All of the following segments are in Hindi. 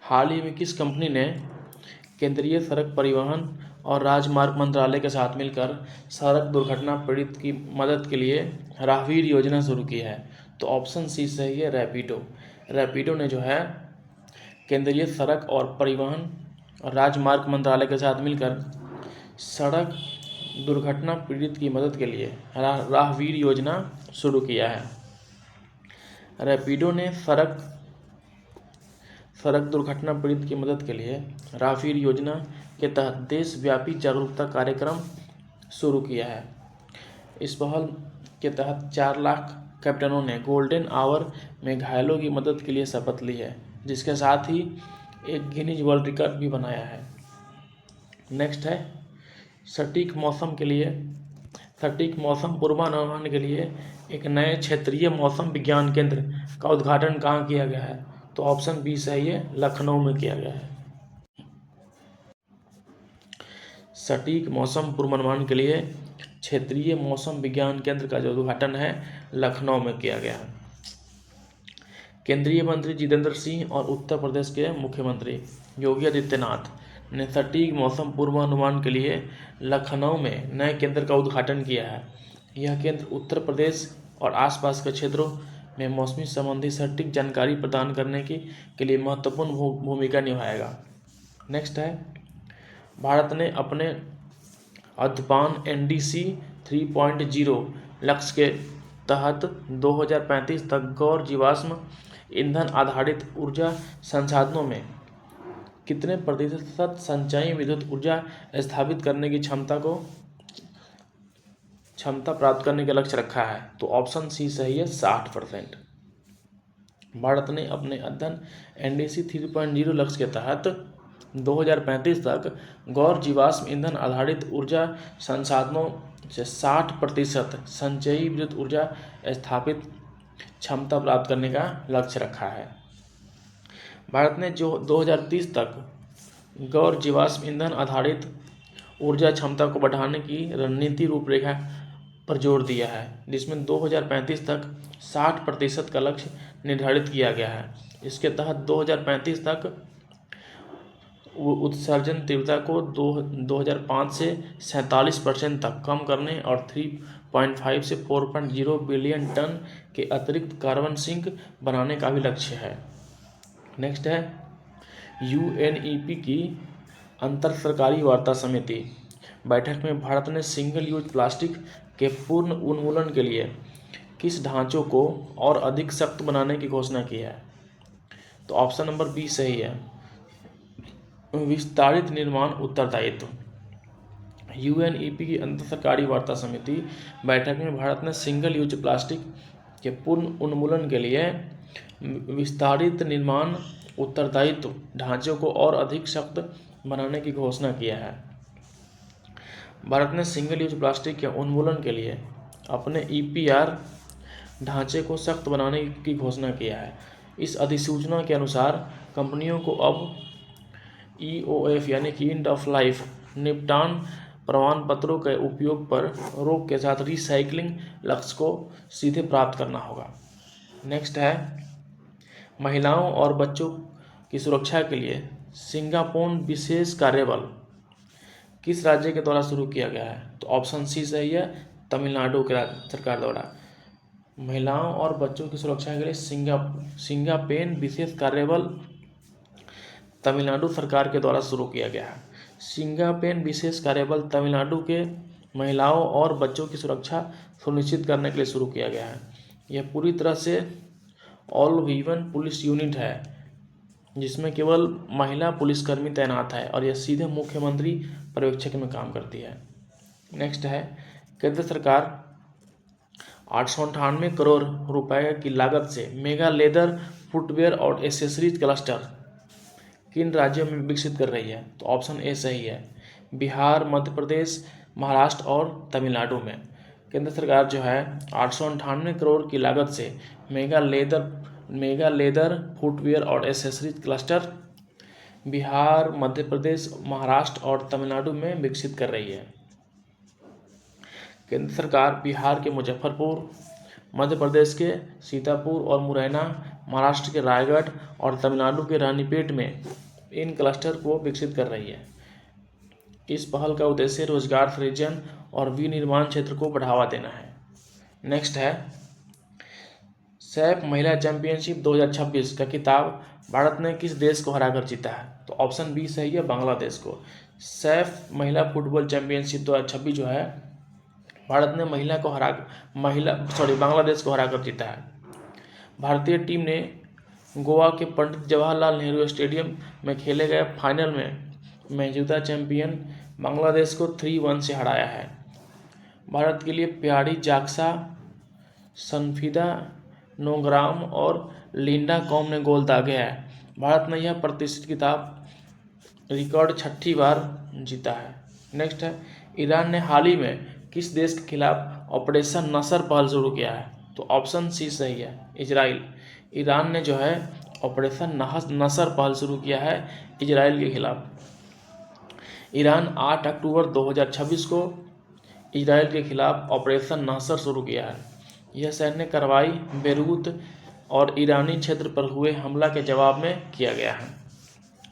हाल ही में किस कंपनी ने केंद्रीय सड़क परिवहन और राजमार्ग मंत्रालय के साथ मिलकर सड़क दुर्घटना पीड़ित की मदद के लिए राहवीर योजना शुरू की है? तो ऑप्शन सी सही है, रैपिडो। रैपिडो ने जो है केंद्रीय सड़क और परिवहन और राजमार्ग मंत्रालय के साथ मिलकर सड़क दुर्घटना पीड़ित की मदद के लिए राहवीर योजना शुरू किया है। रैपिडो ने सड़क दुर्घटना पीड़ित की मदद के लिए राहवीर योजना के तहत देशव्यापी जागरूकता कार्यक्रम शुरू किया है। इस पहल के तहत 4 लाख कैप्टनों ने गोल्डन आवर में घायलों की मदद के लिए शपथ ली है, जिसके साथ ही एक गिनीज वर्ल्ड रिकॉर्ड भी बनाया है। नेक्स्ट है सटीक मौसम पूर्वानुमान के लिए एक नए क्षेत्रीय मौसम विज्ञान केंद्र का उद्घाटन कहाँ किया गया है? तो ऑप्शन बी सही है, लखनऊ में किया गया है। सटीक मौसम पूर्वानुमान के लिए क्षेत्रीय मौसम विज्ञान केंद्र का जो उद्घाटन है लखनऊ में किया गया है। केंद्रीय मंत्री जितेंद्र सिंह और उत्तर प्रदेश के मुख्यमंत्री योगी आदित्यनाथ ने सटीक मौसम पूर्वानुमान के लिए लखनऊ में नए केंद्र का उद्घाटन किया है। यह केंद्र उत्तर प्रदेश और आसपास के क्षेत्रों में मौसमी संबंधी सटीक जानकारी प्रदान करने के लिए महत्वपूर्ण भूमिका निभाएगा। नेक्स्ट है भारत ने अपने अद्यतन NDC 3.0 लक्ष्य के तहत 2035 तक गैर जीवाश्म ईंधन आधारित ऊर्जा संसाधनों में कितने प्रतिशत संचयी विद्युत ऊर्जा स्थापित करने की क्षमता प्राप्त करने का लक्ष्य रखा है? तो ऑप्शन सी सही है, 60%। भारत ने अपने अद्यतन NDC 3.0 लक्ष्य के तहत 2035 तक गैर जीवाश्म ईंधन आधारित ऊर्जा संसाधनों से 60% संचयी विद्युत ऊर्जा स्थापित क्षमता प्राप्त करने का लक्ष्य रखा है। भारत ने जो 2030 तक गैर जीवाश्म ईंधन आधारित ऊर्जा क्षमता को बढ़ाने की रणनीति रूपरेखा पर जोर दिया है, जिसमें 2035 तक 60% का लक्ष्य निर्धारित किया गया है। इसके तहत 2035 तक उत्सर्जन तीव्रता को 2005 से 47% तक कम करने और 3.5 से 4.0 बिलियन टन के अतिरिक्त कार्बन सिंक बनाने का भी लक्ष्य है। नेक्स्ट है UNEP की अंतर सरकारी वार्ता समिति बैठक में भारत ने सिंगल यूज प्लास्टिक के पूर्ण उन्मूलन के लिए किस ढांचों को और अधिक सख्त बनाने की घोषणा की है? तो ऑप्शन नंबर बी सही है, विस्तारित निर्माण उत्तरदायित्व। UNEP की अंतर सरकारी वार्ता समिति बैठक में भारत ने सिंगल यूज प्लास्टिक के पूर्ण उन्मूलन के लिए विस्तारित निर्माण उत्तरदायित्व ढांचे को और अधिक सख्त बनाने की घोषणा किया है। भारत ने सिंगल यूज प्लास्टिक के उन्मूलन के लिए अपने EPR ढांचे को सख्त बनाने की घोषणा किया है। इस अधिसूचना के अनुसार कंपनियों को अब EOF यानी कि एंड ऑफ लाइफ निपटान प्रमाण पत्रों के उपयोग पर रोक के साथ रिसाइकलिंग लक्ष्य को सीधे प्राप्त करना होगा। नेक्स्ट है महिलाओं और बच्चों की सुरक्षा के लिए सिंगापुर विशेष कार्यबल किस राज्य के द्वारा शुरू किया गया है? तो ऑप्शन सी सही है, तमिलनाडु के सरकार द्वारा। महिलाओं और बच्चों की सुरक्षा के लिए सिंगापेन विशेष कार्यबल तमिलनाडु सरकार के द्वारा शुरू किया गया है। सिंगापेन विशेष कार्यबल तमिलनाडु के महिलाओं और बच्चों की सुरक्षा सुनिश्चित करने के लिए शुरू किया गया है। यह पूरी तरह से ऑल वीमेन पुलिस यूनिट है, जिसमें केवल महिला पुलिसकर्मी तैनात है और यह सीधे मुख्यमंत्री पर्यवेक्षक में काम करती है। नेक्स्ट है केंद्र सरकार 898 करोड़ रुपए की लागत से मेगा लेदर फुटवेयर और एसेसरीज क्लस्टर किन राज्यों में विकसित कर रही है? तो ऑप्शन ए सही है, बिहार, मध्य प्रदेश, महाराष्ट्र और तमिलनाडु में। केंद्र सरकार जो है 898 करोड़ की लागत से मेगा लेदर फुटवेयर और एसेसरीज क्लस्टर बिहार, मध्य प्रदेश, महाराष्ट्र और तमिलनाडु में विकसित कर रही है। केंद्र सरकार बिहार के मुजफ्फरपुर, मध्य प्रदेश के सीतापुर और मुरैना, महाराष्ट्र के रायगढ़ और तमिलनाडु के रानीपेट में इन क्लस्टर को विकसित कर रही है। इस पहल का उद्देश्य रोजगार सृजन और विनिर्माण क्षेत्र को बढ़ावा देना है। नेक्स्ट है सैफ महिला चैंपियनशिप 2026 का खिताब भारत ने किस देश को हराकर जीता है? तो ऑप्शन बी सही है, बांग्लादेश को। सैफ महिला फुटबॉल चैंपियनशिप 2026 जो है भारत ने बांग्लादेश को हराकर जीता है। भारतीय टीम ने गोवा के पंडित जवाहरलाल नेहरू स्टेडियम में खेले गए फाइनल में मौजूदा चैंपियन बांग्लादेश को 3-1 से हराया है। भारत के लिए प्यारी जाक्सा, सनफिदा नोग्राम और लिंडा कॉम ने गोल दागे है। भारत ने यह प्रतिष्ठित खिताब रिकॉर्ड 6ठी बार जीता है। नेक्स्ट है ईरान ने हाल ही में किस देश के खिलाफ ऑपरेशन नसर पहल शुरू किया है? तो ऑप्शन सी सही है, इजराइल। ईरान ने जो है ऑपरेशन नसर पहल शुरू किया है इजराइल के खिलाफ। ईरान 8 अक्टूबर 2026 को इजराइल के खिलाफ ऑपरेशन नसर शुरू किया है। यह सैन्य कार्रवाई बेरूत और ईरानी क्षेत्र पर हुए हमला के जवाब में किया गया है।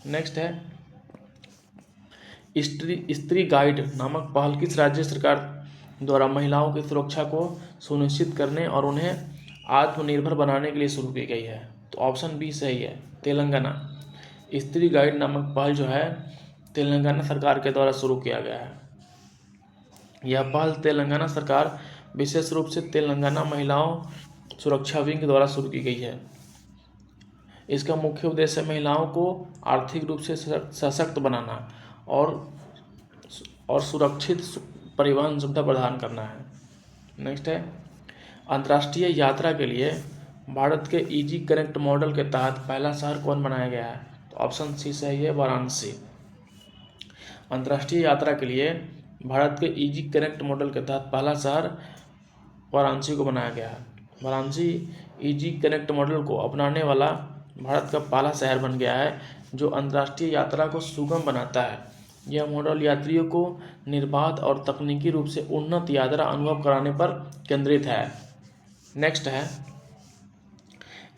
नेक्स्ट है स्त्री गाइड नामक पहल किस राज्य सरकार द्वारा महिलाओं की सुरक्षा को सुनिश्चित करने और उन्हें आत्मनिर्भर बनाने के लिए शुरू की गई है? तो ऑप्शन बी सही है, तेलंगाना। स्त्री गाइड नामक पहल जो है तेलंगाना सरकार के द्वारा शुरू किया गया है। यह पहल तेलंगाना सरकार विशेष रूप से तेलंगाना महिलाओं सुरक्षा विंग द्वारा शुरू की गई है। इसका मुख्य उद्देश्य महिलाओं को आर्थिक रूप से सशक्त बनाना और सुरक्षित परिवहन सुविधा प्रदान करना है। नेक्स्ट है अंतर्राष्ट्रीय यात्रा के लिए भारत के ईजी कनेक्ट मॉडल के तहत पहला शहर कौन बनाया गया है? तो ऑप्शन सी सही है, वाराणसी। अंतर्राष्ट्रीय यात्रा के लिए भारत के ईजी कनेक्ट मॉडल के तहत पहला शहर वाराणसी को बनाया गया है। वाराणसी ईजी कनेक्ट मॉडल को अपनाने वाला भारत का पहला शहर बन गया है जो अंतर्राष्ट्रीय यात्रा को सुगम बनाता है। यह मॉडल यात्रियों को निर्बाध और तकनीकी रूप से उन्नत यात्रा अनुभव कराने पर केंद्रित है। नेक्स्ट है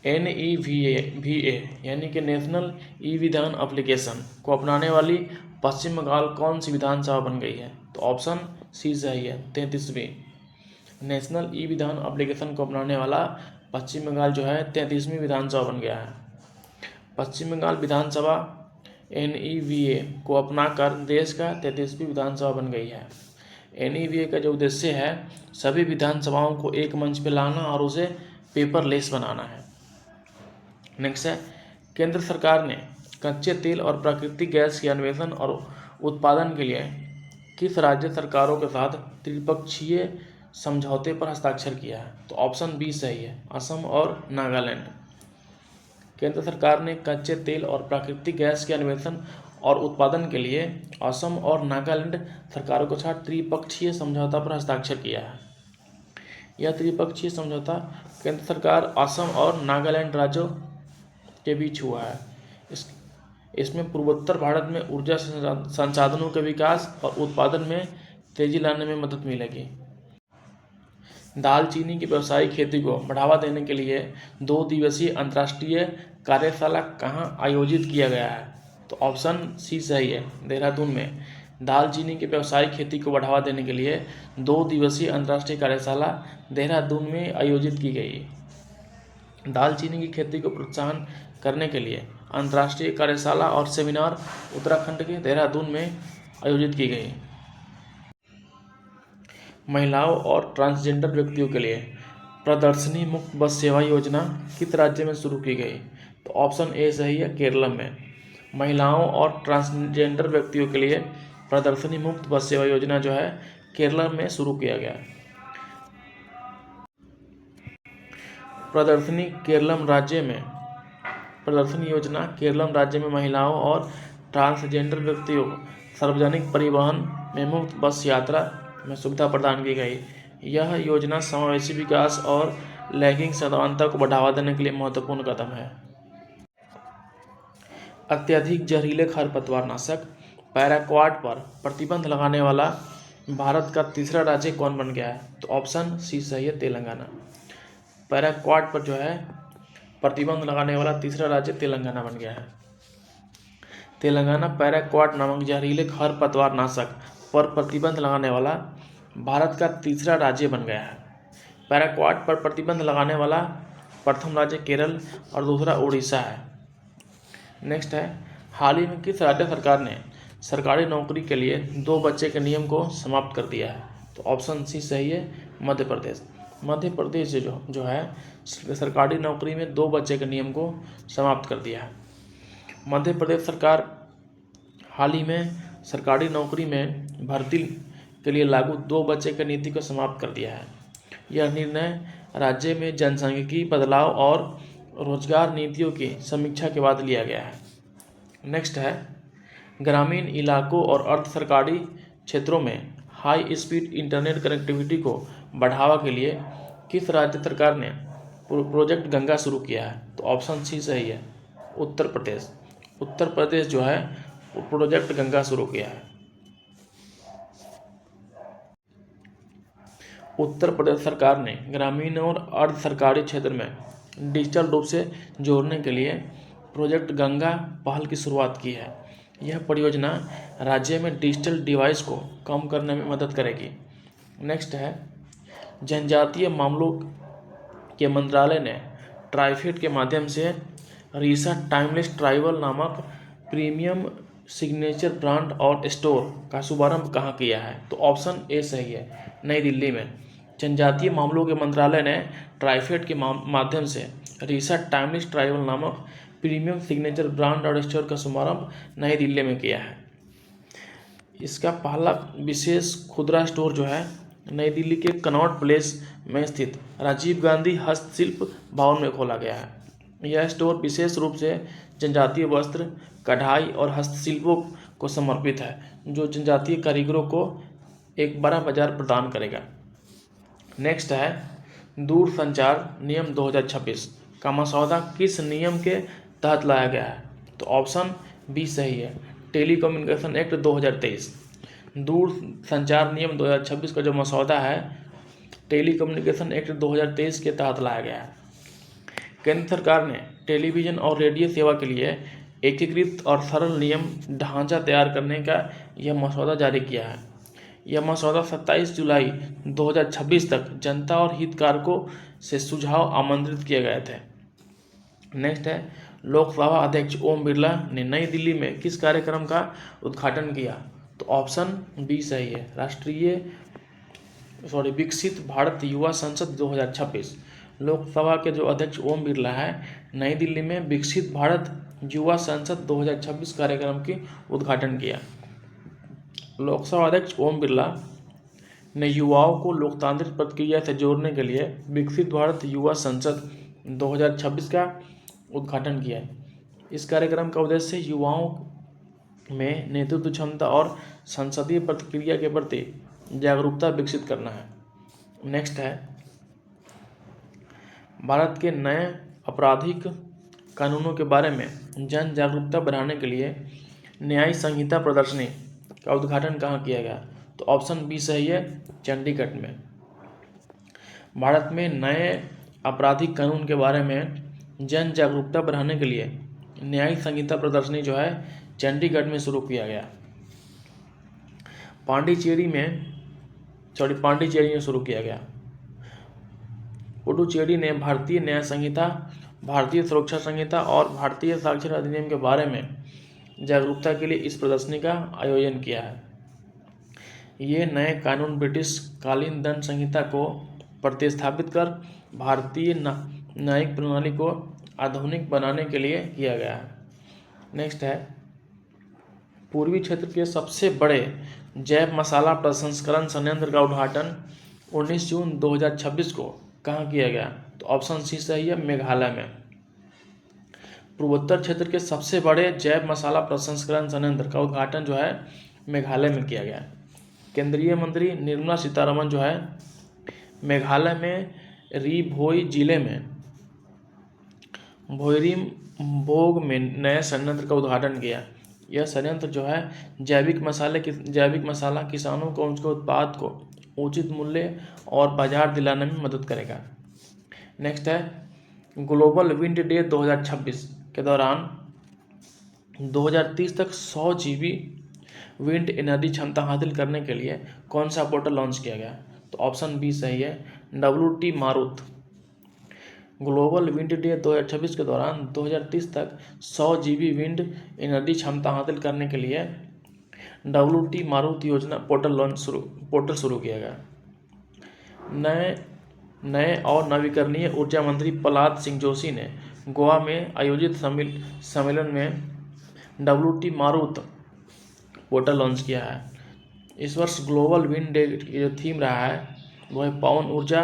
NEVA यानी कि नेशनल ई विधान एप्लीकेशन को अपनाने वाली पश्चिम बंगाल कौन सी विधानसभा बन गई है? तो ऑप्शन सी सही है, 33वीं। नेशनल ई विधान एप्लीकेशन को अपनाने वाला पश्चिम बंगाल जो है 33वीं विधानसभा बन गया है। पश्चिम बंगाल विधानसभा NEVA को अपनाकर देश का 33वीं विधानसभा बन गई है। NEVA का जो उद्देश्य है सभी विधानसभाओं को एक मंच पर लाना और उसे पेपरलेस बनाना है। नेक्स्ट है केंद्र सरकार ने कच्चे तेल और प्राकृतिक गैस के अन्वेषण और उत्पादन के लिए किस राज्य सरकारों के साथ त्रिपक्षीय समझौते पर हस्ताक्षर किया है? तो ऑप्शन बी सही है, असम और नागालैंड। केंद्र सरकार ने कच्चे तेल और प्राकृतिक गैस के अन्वेषण और उत्पादन के लिए असम और नागालैंड सरकारों के साथ त्रिपक्षीय समझौता पर हस्ताक्षर किया है। यह त्रिपक्षीय समझौता केंद्र सरकार, असम और नागालैंड राज्यों के बीच हुआ है। इसमें पूर्वोत्तर भारत में ऊर्जा संसाधनों के विकास और उत्पादन में तेजी लाने में मदद मिलेगी। दालचीनी की व्यावसायिक खेती को बढ़ावा देने के लिए 2 दिवसीय अंतर्राष्ट्रीय कार्यशाला कहाँ आयोजित किया गया है? तो ऑप्शन सी सही है, देहरादून में। दालचीनी की व्यावसायिक खेती को बढ़ावा देने के लिए 2 दिवसीय अंतर्राष्ट्रीय कार्यशाला देहरादून में आयोजित की गई। दालचीनी की खेती को प्रोत्साहन करने के लिए अंतर्राष्ट्रीय कार्यशाला और सेमिनार उत्तराखंड के देहरादून में आयोजित की गई। महिलाओं और ट्रांसजेंडर व्यक्तियों के लिए प्रदर्शनी मुक्त बस सेवा योजना किस राज्य में शुरू की गई? तो ऑप्शन ए सही है, केरल में। महिलाओं और ट्रांसजेंडर व्यक्तियों के लिए प्रदर्शनी मुक्त बस सेवा योजना जो है केरल में शुरू किया गया। प्रदर्शनी योजना केरल राज्य में महिलाओं और ट्रांसजेंडर व्यक्तियों को सार्वजनिक परिवहन में मुफ्त बस यात्रा में सुविधा प्रदान की गई। यह योजना समावेशी विकास और लैंगिक समानता को बढ़ावा देने के लिए महत्वपूर्ण कदम है। अत्यधिक जहरीले खरपतवार नाशक पैराक्वाट पर प्रतिबंध लगाने वाला भारत का तीसरा राज्य कौन बन गया है? तो ऑप्शन सी सही है, तेलंगाना। पैराक्वाट पर जो है प्रतिबंध लगाने वाला तीसरा राज्य तेलंगाना बन गया है। तेलंगाना पैराक्वाट नामक जहरीले खरपतवार नाशक पर प्रतिबंध लगाने वाला भारत का तीसरा राज्य बन गया है। पैराक्वाट पर प्रतिबंध लगाने वाला प्रथम राज्य केरल और दूसरा उड़ीसा है। नेक्स्ट है, हाल ही में किस राज्य सरकार ने सरकारी नौकरी के लिए 2 बच्चे के नियम को समाप्त कर दिया है? तो ऑप्शन सी सही है, मध्य प्रदेश। मध्य प्रदेश जो है सरकारी नौकरी में 2 बच्चे के नियम को समाप्त कर दिया है। मध्य प्रदेश सरकार हाल ही में सरकारी नौकरी में भर्ती के लिए लागू 2 बच्चे की नीति को समाप्त कर दिया है। यह निर्णय राज्य में जनसांख्यिकीय बदलाव और रोजगार नीतियों की समीक्षा के बाद लिया गया है। नेक्स्ट है, ग्रामीण इलाकों और अर्ध सरकारी क्षेत्रों में हाई स्पीड इंटरनेट कनेक्टिविटी को बढ़ावा के लिए किस राज्य सरकार ने प्रोजेक्ट गंगा शुरू किया है? तो ऑप्शन सी सही है, उत्तर प्रदेश। उत्तर प्रदेश जो है प्रोजेक्ट गंगा शुरू किया है। उत्तर प्रदेश सरकार ने ग्रामीण और अर्ध सरकारी क्षेत्र में डिजिटल रूप से जोड़ने के लिए प्रोजेक्ट गंगा पहल की शुरुआत की है। यह परियोजना राज्य में डिजिटल डिवाइस को कम करने में मदद करेगी। नेक्स्ट है, जनजातीय मामलों के मंत्रालय ने ट्राइफेड के माध्यम से रीसा टाइमलेस ट्राइबल नामक प्रीमियम सिग्नेचर ब्रांड और स्टोर का शुभारंभ कहाँ किया है? तो ऑप्शन ए सही है, नई दिल्ली में। जनजातीय मामलों के मंत्रालय ने ट्राइफेड के माध्यम से रीसा टाइमलेस ट्राइबल नामक प्रीमियम सिग्नेचर ब्रांड और स्टोर का शुभारंभ नई दिल्ली में किया है। इसका पहला विशेष खुदरा स्टोर जो है नई दिल्ली के कनॉट प्लेस में स्थित राजीव गांधी हस्तशिल्प भवन में खोला गया है। यह स्टोर विशेष रूप से जनजातीय वस्त्र, कढ़ाई और हस्तशिल्पों को समर्पित है, जो जनजातीय कारीगरों को एक बड़ा बाजार प्रदान करेगा। नेक्स्ट है, दूरसंचार नियम 2026 का मसौदा किस नियम के तहत लाया गया है? तो ऑप्शन बी सही है, टेलीकम्युनिकेशन एक्ट 2023। दूरसंचार नियम 2026 का जो मसौदा है टेलीकम्युनिकेशन एक्ट 2023 के तहत लाया गया है। केंद्र सरकार ने टेलीविज़न और रेडियो सेवा के लिए एकीकृत और सरल नियम ढांचा तैयार करने का यह मसौदा जारी किया है। यह मसौदा 27 जुलाई 2026 तक जनता और हितधारकों से सुझाव आमंत्रित किए गए थे। नेक्स्ट है, लोकसभा अध्यक्ष ओम बिरला ने नई दिल्ली में किस कार्यक्रम का उद्घाटन किया? तो ऑप्शन बी सही है, विकसित भारत युवा संसद 2026। लोकसभा के जो अध्यक्ष ओम बिरला है नई दिल्ली में विकसित भारत युवा संसद 2026 कार्यक्रम की उद्घाटन किया। लोकसभा अध्यक्ष ओम बिरला ने युवाओं को लोकतांत्रिक प्रक्रिया से जोड़ने के लिए विकसित भारत युवा संसद 2026 का उद्घाटन किया। इस कार्यक्रम का उद्देश्य युवाओं में नेतृत्व क्षमता और संसदीय प्रक्रिया के प्रति जागरूकता विकसित करना है। नेक्स्ट है, भारत के नए आपराधिक कानूनों के बारे में जन जागरूकता बढ़ाने के लिए न्याय संहिता प्रदर्शनी का उद्घाटन कहाँ किया गया? तो ऑप्शन बी सही है, चंडीगढ़ में। भारत में नए आपराधिक कानून के बारे में जन जागरूकता बढ़ाने के लिए न्याय संहिता प्रदर्शनी जो है चंडीगढ़ में शुरू किया गया। पांडिचेरी में शुरू किया गया। पुडुचेरी ने भारतीय न्याय संहिता, भारतीय सुरक्षा संहिता और भारतीय साक्षर अधिनियम के बारे में जागरूकता के लिए इस प्रदर्शनी का आयोजन किया है। ये नए कानून ब्रिटिश कालीन दंड संहिता को प्रतिस्थापित कर भारतीय न्यायिक प्रणाली को आधुनिक बनाने के लिए किया गया है। नेक्स्ट है, पूर्वी क्षेत्र के सबसे बड़े जैव मसाला प्रसंस्करण संयंत्र का उद्घाटन 19 जून 2026 को कहाँ किया गया? तो ऑप्शन सी सही है, मेघालय में। पूर्वोत्तर क्षेत्र के सबसे बड़े जैव मसाला प्रसंस्करण संयंत्र का उद्घाटन जो है मेघालय में किया गया। केंद्रीय मंत्री निर्मला सीतारमण जो है मेघालय में री-भोई जिले में भोइरिमबोग में नए संयंत्र का उद्घाटन किया। यह संयंत्र जो है जैविक मसाला किसानों को उनके उत्पाद को उचित मूल्य और बाजार दिलाने में मदद करेगा। नेक्स्ट है, ग्लोबल विंड डे 2026 के दौरान 2030 तक 100 GB विंड एनर्जी क्षमता हासिल करने के लिए कौन सा पोर्टल लॉन्च किया गया? तो ऑप्शन बी सही है, WT मारुत। ग्लोबल विंड डे 2026 के दौरान 2030 तक 100 GB विंड एनर्जी क्षमता हासिल करने के लिए WT मारुत योजना पोर्टल शुरू किया गया। नए और नवीकरणीय ऊर्जा मंत्री प्रहलाद सिंह जोशी ने गोवा में आयोजित सम्मेलन में WT मारुत पोर्टल लॉन्च किया है। इस वर्ष ग्लोबल विंड डे की जो थीम रहा है वो है पवन ऊर्जा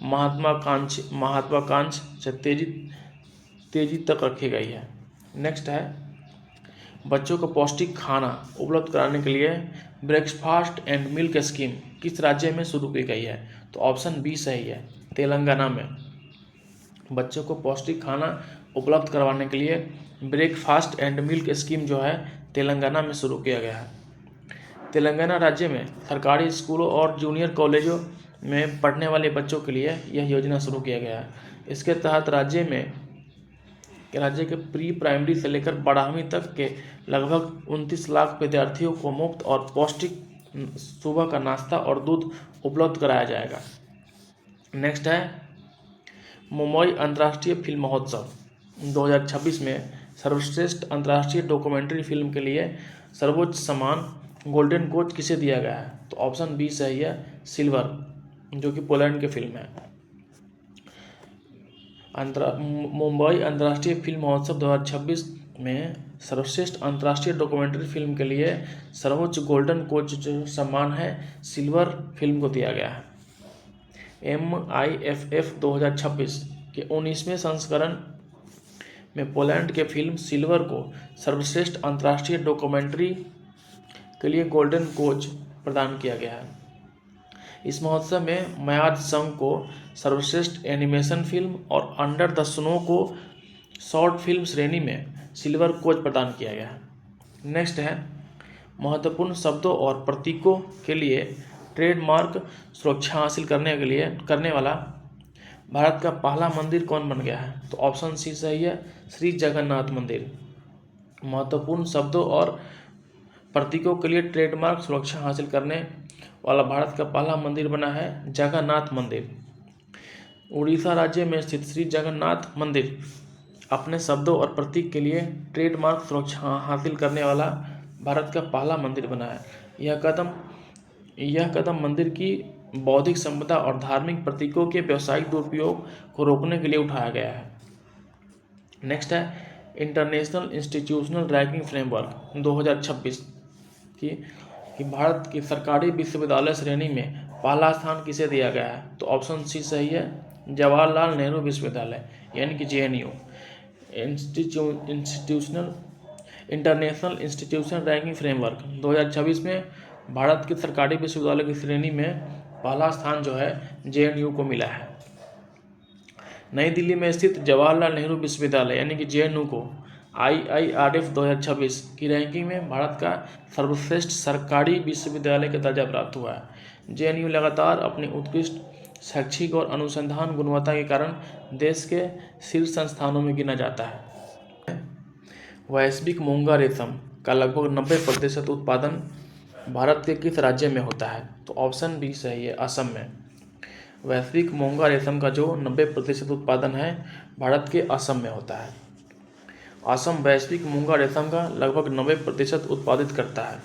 महत्वाकांक्षी से तेजी तक रखी गई है। नेक्स्ट है, बच्चों को पौष्टिक खाना उपलब्ध कराने के लिए ब्रेकफास्ट एंड मिल्क स्कीम किस राज्य में शुरू की गई है? तो ऑप्शन बी सही है, तेलंगाना में। बच्चों को पौष्टिक खाना उपलब्ध करवाने के लिए ब्रेकफास्ट एंड मिल्क स्कीम जो है तेलंगाना में शुरू किया गया है। तेलंगाना राज्य में सरकारी स्कूलों और जूनियर कॉलेजों में पढ़ने वाले बच्चों के लिए यह योजना शुरू किया गया है। इसके तहत राज्य के प्री प्राइमरी से लेकर 12वीं तक के लगभग 29 लाख विद्यार्थियों को मुफ्त और पौष्टिक सुबह का नाश्ता और दूध उपलब्ध कराया जाएगा। नेक्स्ट है, मुंबई अंतर्राष्ट्रीय फिल्म महोत्सव 2026 में सर्वश्रेष्ठ अंतर्राष्ट्रीय डॉक्यूमेंट्री फिल्म के लिए सर्वोच्च सम्मान गोल्डन कोच किसे दिया गया है? तो ऑप्शन बी सही है, सिल्वर, जो कि पोलैंड की फिल्म है। मुंबई अंतर्राष्ट्रीय फिल्म महोत्सव 2026 में सर्वश्रेष्ठ अंतर्राष्ट्रीय डॉक्यूमेंट्री फिल्म के लिए सर्वोच्च गोल्डन कोच जो सम्मान है सिल्वर फिल्म को दिया गया है। MIFF 2026 के 19वें संस्करण में पोलैंड के फिल्म सिल्वर को सर्वश्रेष्ठ अंतर्राष्ट्रीय डॉक्यूमेंट्री के लिए गोल्डन कोच प्रदान किया गया है। इस महोत्सव में मयाद संघ को सर्वश्रेष्ठ एनिमेशन फिल्म और अंडर द स्नो को शॉर्ट फिल्म श्रेणी में सिल्वर कोच प्रदान किया गया है। नेक्स्ट है, महत्वपूर्ण शब्दों और प्रतीकों के लिए ट्रेडमार्क सुरक्षा हासिल करने वाला भारत का पहला मंदिर कौन बन गया है? तो ऑप्शन सी सही है, श्री जगन्नाथ मंदिर। महत्वपूर्ण शब्दों और प्रतीकों के लिए ट्रेडमार्क सुरक्षा हासिल करने वाला भारत का पहला मंदिर बना है जगन्नाथ मंदिर। उड़ीसा राज्य में स्थित श्री जगन्नाथ मंदिर अपने शब्दों और प्रतीक के लिए ट्रेडमार्क सुरक्षा हासिल करने वाला भारत का पहला मंदिर बना है। यह कदम मंदिर की बौद्धिक संपदा और धार्मिक प्रतीकों के व्यावसायिक दुरुपयोग को रोकने के लिए उठाया गया है। नेक्स्ट है, इंटरनेशनल इंस्टीट्यूशनल रैंकिंग फ्रेमवर्क 2026 कि भारत की सरकारी विश्वविद्यालय श्रेणी में पहला स्थान किसे दिया गया है? तो ऑप्शन सी सही है, जवाहरलाल नेहरू विश्वविद्यालय यानी कि JNU। International institutional ranking framework 2026 में भारत की सरकारी विश्वविद्यालय की श्रेणी में पहला स्थान जो है JNU को मिला है। नई दिल्ली में स्थित जवाहरलाल नेहरू विश्वविद्यालय यानी कि JNU को IIRF 2026 की रैंकिंग में भारत का सर्वश्रेष्ठ सरकारी विश्वविद्यालय का दर्जा प्राप्त हुआ है। JNU लगातार अपनी उत्कृष्ट शैक्षिक और अनुसंधान गुणवत्ता के कारण देश के शीर्ष संस्थानों में गिना जाता है। वैश्विक मूंगा रेशम का लगभग 90% उत्पादन भारत के किस राज्य में होता है? तो ऑप्शन बी सही है, असम में। वैश्विक मूंगा रेशम का जो 90% उत्पादन है भारत के असम में होता है। असम वैश्विक मूंगा रेशम का लगभग 90% उत्पादित करता है।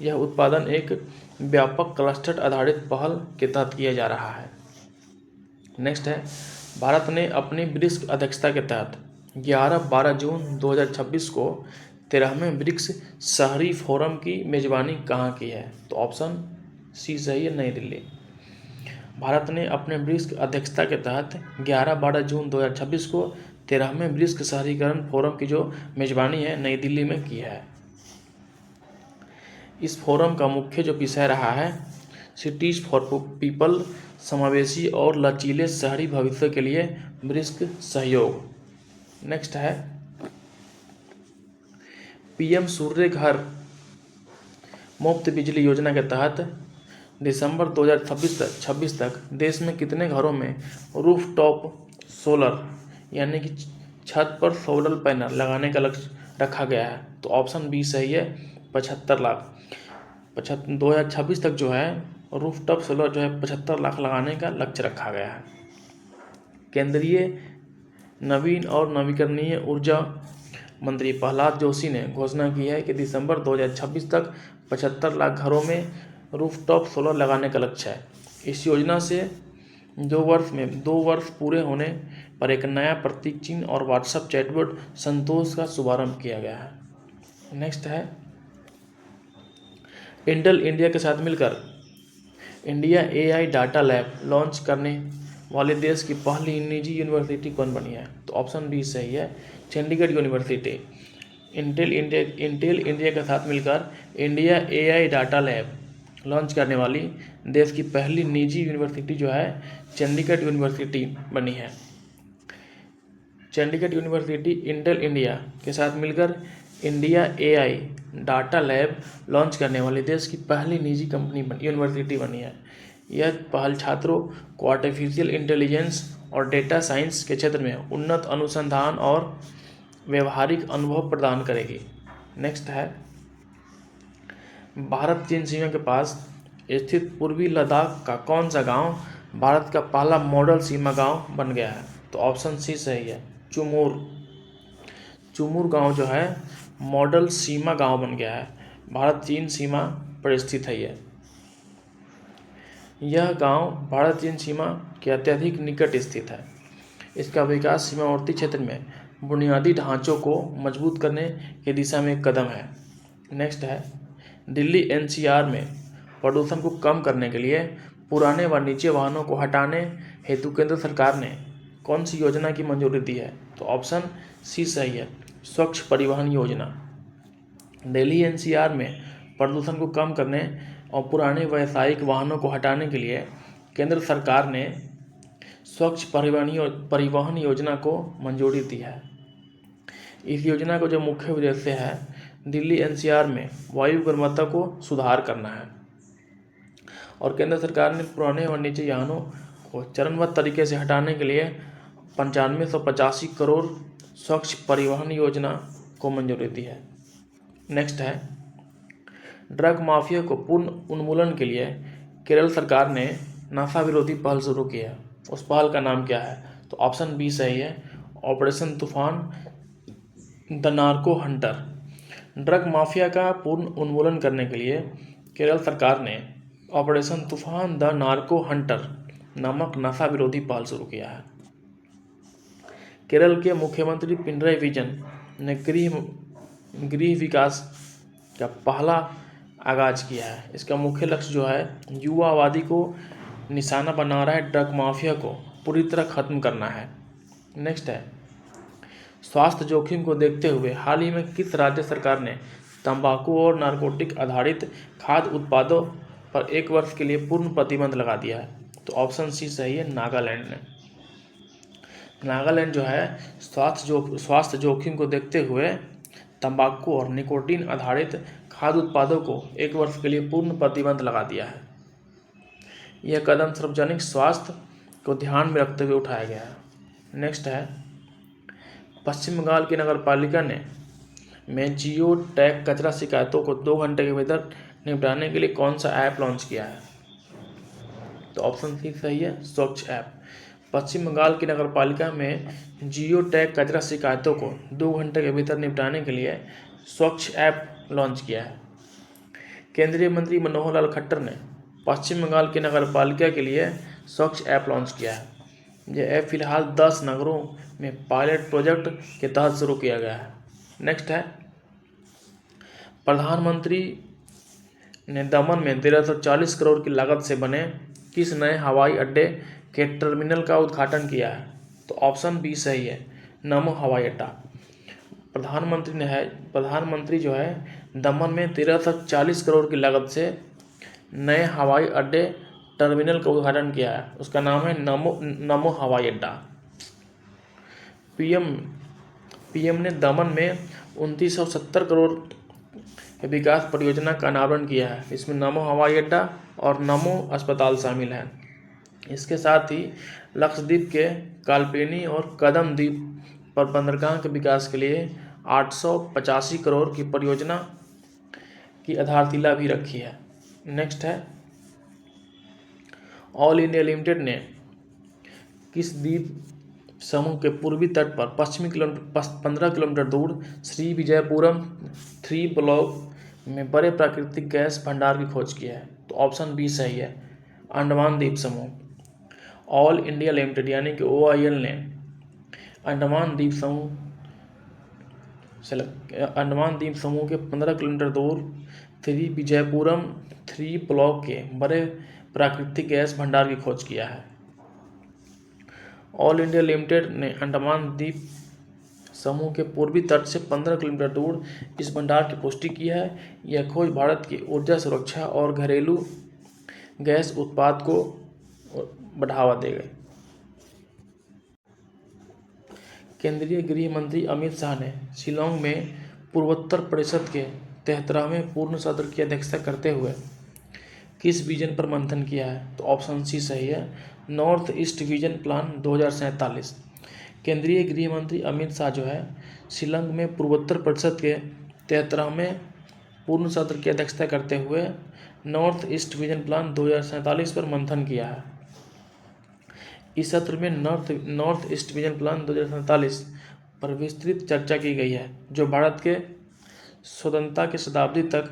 यह उत्पादन एक व्यापक क्लस्टर आधारित पहल के तहत किया जा रहा है। नेक्स्ट है, भारत ने अपनी ब्रिक्स अध्यक्षता के तहत 11-12 जून 2026 को 13वें ब्रिक्स शहरी फोरम की मेजबानी कहाँ की है? तो ऑप्शन सी सही है, नई दिल्ली। भारत ने अपने ब्रिक्स अध्यक्षता के तहत 11-12 जून 2026 को 13वें ब्रिक्स शहरीकरण फोरम की जो मेजबानी है नई दिल्ली में की है। इस फोरम का मुख्य जो विषय रहा है सिटीज फॉर पीपल, समावेशी और लचीले शहरी भविष्य के लिए ब्रिक्स सहयोग। नेक्स्ट है, PM सूर्य घर मुफ्त बिजली योजना के तहत दिसंबर 2026 तक देश में कितने घरों में रूफटॉप सोलर यानी कि छत पर सोलर पैनल लगाने का लक्ष्य रखा गया है। तो ऑप्शन बी सही है, 75 लाख। 2026 तक जो है रूफटॉप सोलर जो है 75 लाख लगाने का लक्ष्य रखा गया है। केंद्रीय नवीन और नवीकरणीय ऊर्जा मंत्री प्रहलाद जोशी ने घोषणा की है कि दिसंबर 2026 तक 75 लाख घरों में रूफटॉप सोलर लगाने का लक्ष्य है। इस योजना से 2 वर्ष पूरे होने पर एक नया प्रतीक चिन्ह और व्हाट्सएप चैटबॉट संतोष का शुभारंभ किया गया है। नेक्स्ट है, इंटेल इंडिया के साथ मिलकर India AI data lab launch करने वाले देश की पहली निजी यूनिवर्सिटी कौन बनी है? तो ऑप्शन बी सही है, चंडीगढ़ यूनिवर्सिटी। इंटेल इंडिया के साथ मिलकर India AI data lab launch करने वाली देश की पहली निजी यूनिवर्सिटी जो है चंडीगढ़ यूनिवर्सिटी बनी है। चंडीगढ़ यूनिवर्सिटी इंटेल इंडिया के साथ मिलकर India AI data lab launch करने वाली देश की पहली निजी यूनिवर्सिटी बनी है। यह पहल छात्रों को आर्टिफिशियल इंटेलिजेंस और डेटा साइंस के क्षेत्र में उन्नत अनुसंधान और व्यवहारिक अनुभव प्रदान करेगी। नेक्स्ट है, भारत चीन सीमा के पास स्थित पूर्वी लद्दाख का कौन सा गांव भारत का पहला मॉडल सीमा गांव बन गया है? तो ऑप्शन सी सही है, चुमूर गांव जो है मॉडल सीमा गांव बन गया है। भारत चीन सीमा पर स्थित है यह गांव भारत चीन सीमा के अत्यधिक निकट स्थित है। इसका विकास सीमावर्ती क्षेत्र में बुनियादी ढांचों को मजबूत करने की दिशा में एक कदम है। नेक्स्ट है, दिल्ली NCR में प्रदूषण को कम करने के लिए पुराने व निजी वाहनों को हटाने हेतु केंद्र सरकार ने कौन सी योजना की मंजूरी दी है? तो ऑप्शन सी सही है, स्वच्छ परिवहन योजना। दिल्ली NCR में प्रदूषण को कम करने और पुराने व्यावसायिक वाहनों को हटाने के लिए केंद्र सरकार ने स्वच्छ परिवहन योजना को मंजूरी दी है। इस योजना को जो मुख्य उद्देश्य है दिल्ली NCR में वायु गुणवत्ता को सुधार करना है और केंद्र सरकार ने पुराने और निजी वाहनों को चरणबद्ध तरीके से हटाने के लिए 9585 करोड़ स्वच्छ परिवहन योजना को मंजूरी दी है। नेक्स्ट है, ड्रग माफिया को पूर्ण उन्मूलन के लिए केरल सरकार ने नशा विरोधी पहल शुरू की है। उस पहल का नाम क्या है? तो ऑप्शन बी सही है, ऑपरेशन तूफान the narco Hunter. Drug mafia का पूर्ण उन्मूलन करने के लिए केरल सरकार ने ऑपरेशन तूफान द नार्को हंटर नामक नशा विरोधी पहल शुरू किया है। केरल के मुख्यमंत्री पिनराई विजयन ने गृह विकास का पहला आगाज किया है। इसका मुख्य लक्ष्य जो है युवा आबादी को निशाना बना रहा है ड्रग माफिया को पूरी तरह खत्म करना है। नेक्स्ट है, स्वास्थ्य जोखिम को देखते हुए हाल ही में किस राज्य सरकार ने तंबाकू और नारकोटिक आधारित खाद्य उत्पादों पर 1 वर्ष के लिए पूर्ण प्रतिबंध लगा दिया है? तो ऑप्शन सी सही है, नागालैंड ने। नागालैंड जो है स्वास्थ्य जोखिम को देखते हुए तंबाकू और निकोटीन आधारित खाद्य उत्पादों को 1 वर्ष के लिए पूर्ण प्रतिबंध लगा दिया है। यह कदम सार्वजनिक स्वास्थ्य को ध्यान में रखते हुए उठाया गया है। नेक्स्ट है, पश्चिम बंगाल की नगर पालिका में जियो टैग कचरा शिकायतों को 2 घंटे के भीतर निपटाने के लिए कौन सा ऐप लॉन्च किया है? तो ऑप्शन सी सही है, स्वच्छ ऐप। पश्चिम बंगाल की नगर पालिका में जियो टैग कचरा शिकायतों को 2 घंटे के भीतर निपटाने के लिए स्वच्छ ऐप लॉन्च किया है। केंद्रीय मंत्री मनोहर लाल खट्टर ने पश्चिम बंगाल की नगर पालिका के लिए स्वच्छ ऐप लॉन्च किया है। यह ऐप फिलहाल 10 नगरों में पायलट प्रोजेक्ट के तहत शुरू किया गया है। नेक्स्ट है, प्रधानमंत्री ने दमन में 1340 करोड़ की लागत से बने किस नए हवाई अड्डे के टर्मिनल का उद्घाटन किया है? तो ऑप्शन बी सही है, नमो हवाई अड्डा। प्रधानमंत्री जो है दमन में 1340 करोड़ की लागत से नए हवाई अड्डे टर्मिनल का उद्घाटन किया है। उसका नाम है नमो हवाई अड्डा। पीएम ने दमन में 2970 करोड़ के विकास परियोजना का अनावरण किया है। इसमें नमो हवाई अड्डा और नमो अस्पताल शामिल हैं। इसके साथ ही लक्षद्वीप के कालपेनी और कदम द्वीप पर बंदरगाह के विकास के लिए 885 करोड़ की परियोजना की आधारशिला भी रखी है। नेक्स्ट है, ऑल इंडिया लिमिटेड ने किस द्वीप समूह के पूर्वी तट पर 15 किलोमीटर दूर श्री विजयपुरम 3 ब्लॉक में बड़े प्राकृतिक गैस भंडार की खोज की है? तो ऑप्शन बी सही है, अंडमान द्वीप समूह। ऑल इंडिया लिमिटेड यानी कि OIL ने अंडमान द्वीप समूह के 15 किलोमीटर दूर श्री विजयपुरम 3 ब्लॉक के बड़े प्राकृतिक गैस भंडार की खोज किया है। ऑल इंडिया लिमिटेड ने अंडमान द्वीप समूह के पूर्वी तट से 15 किलोमीटर दूर इस भंडार की पुष्टि की है। यह खोज भारत की ऊर्जा सुरक्षा और घरेलू गैस उत्पाद को बढ़ावा देगा। केंद्रीय गृह मंत्री अमित शाह ने शिलांग में पूर्वोत्तर परिषद के 73वें पूर्ण सत्र की अध्यक्षता करते हुए किस विजन पर मंथन किया है? तो ऑप्शन सी सही है, नॉर्थ ईस्ट विजन प्लान 2047। केंद्रीय गृह मंत्री अमित शाह जो है शिलांग में पूर्वोत्तर परिषद के 73वें पूर्ण सत्र की अध्यक्षता करते हुए नॉर्थ ईस्ट विजन प्लान 2047 पर मंथन किया है। इस सत्र में नॉर्थ ईस्ट विजन प्लान 2047 पर विस्तृत चर्चा की गई है, जो भारत के स्वतंत्रता की शताब्दी तक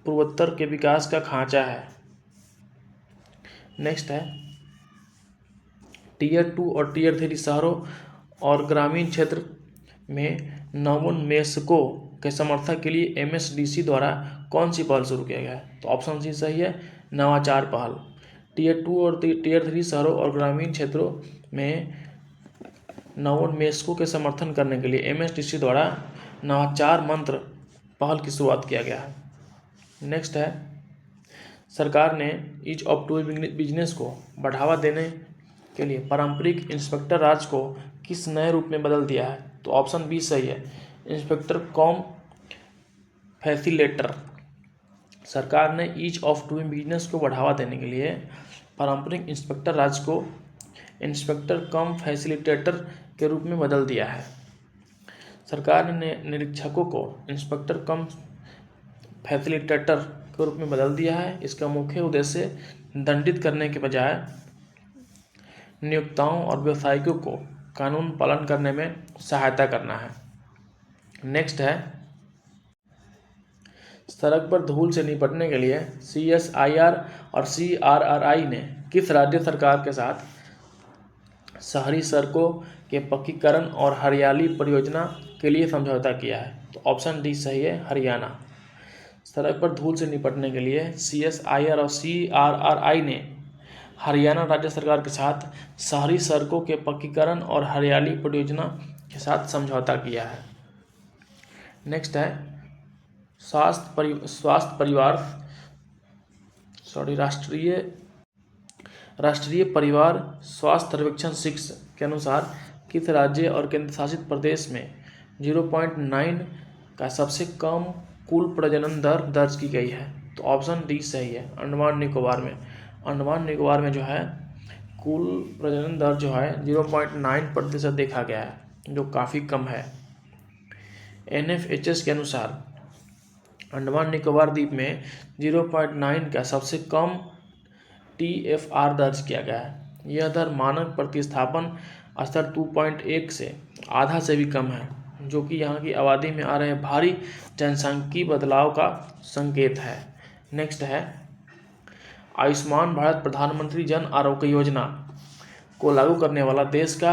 पूर्वोत्तर के विकास का खांचा है। नेक्स्ट है, टियर 2 और टियर 3 शहरों और ग्रामीण क्षेत्र में नवोन्मेषकों के समर्थन के लिए MSDC द्वारा कौन सी पहल शुरू किया गया है? तो ऑप्शन सी सही है, नवाचार पहल। टियर 2 और टियर 3 शहरों और ग्रामीण क्षेत्रों में नवोन्मेषकों के समर्थन करने के लिए MSDC द्वारा नवाचार मंत्र पहल की शुरुआत किया गया है। नेक्स्ट है, सरकार ने ईज ऑफ डूइंग बिजनेस को बढ़ावा देने के लिए पारंपरिक इंस्पेक्टर राज को किस नए रूप में बदल दिया है? तो ऑप्शन बी सही है, इंस्पेक्टर कॉम फैसिलेटर। सरकार ने ईज ऑफ डूइंग बिजनेस को बढ़ावा देने के लिए पारंपरिक इंस्पेक्टर राज को इंस्पेक्टर कम फैसिलिटेटर के रूप में बदल दिया है। सरकार ने निरीक्षकों को इंस्पेक्टर कम फैसिलिटेटर के रूप में बदल दिया है। इसका मुख्य उद्देश्य दंडित करने के बजाय नियोक्ताओं और व्यवसायिकों को कानून पालन करने में सहायता करना है। नेक्स्ट है, सड़क पर धूल से निपटने के लिए CSIR और CRRI ने किस राज्य सरकार के साथ शहरी सड़कों के पक्कीकरण और हरियाली परियोजना के लिए समझौता किया है? तो ऑप्शन डी सही है, हरियाणा। सड़क पर धूल से निपटने के लिए CSIR और CRRI ने हरियाणा राज्य सरकार के साथ शहरी सड़कों के पक्कीकरण और हरियाली परियोजना के साथ समझौता किया है। नेक्स्ट है, राष्ट्रीय परिवार स्वास्थ्य सर्वेक्षण 6 के अनुसार किस राज्य और केंद्र शासित प्रदेश में 0.9 का सबसे कम कुल प्रजनन दर दर्ज की गई है? तो ऑप्शन डी सही है, अंडमान निकोबार में। अंडमान निकोबार में जो है कुल प्रजनन दर जो है 0.9% देखा गया है, जो काफ़ी कम है। NFHS के अनुसार अंडमान निकोबार द्वीप में 0.9 का सबसे कम TFR दर्ज किया गया है। यह दर मानक प्रतिस्थापन स्तर 2.1 से आधा से भी कम है, जो कि यहाँ की आबादी में आ रहे भारी जनसांख्यिकीय बदलाव का संकेत है। नेक्स्ट है, आयुष्मान भारत प्रधानमंत्री जन आरोग्य योजना को लागू करने वाला देश का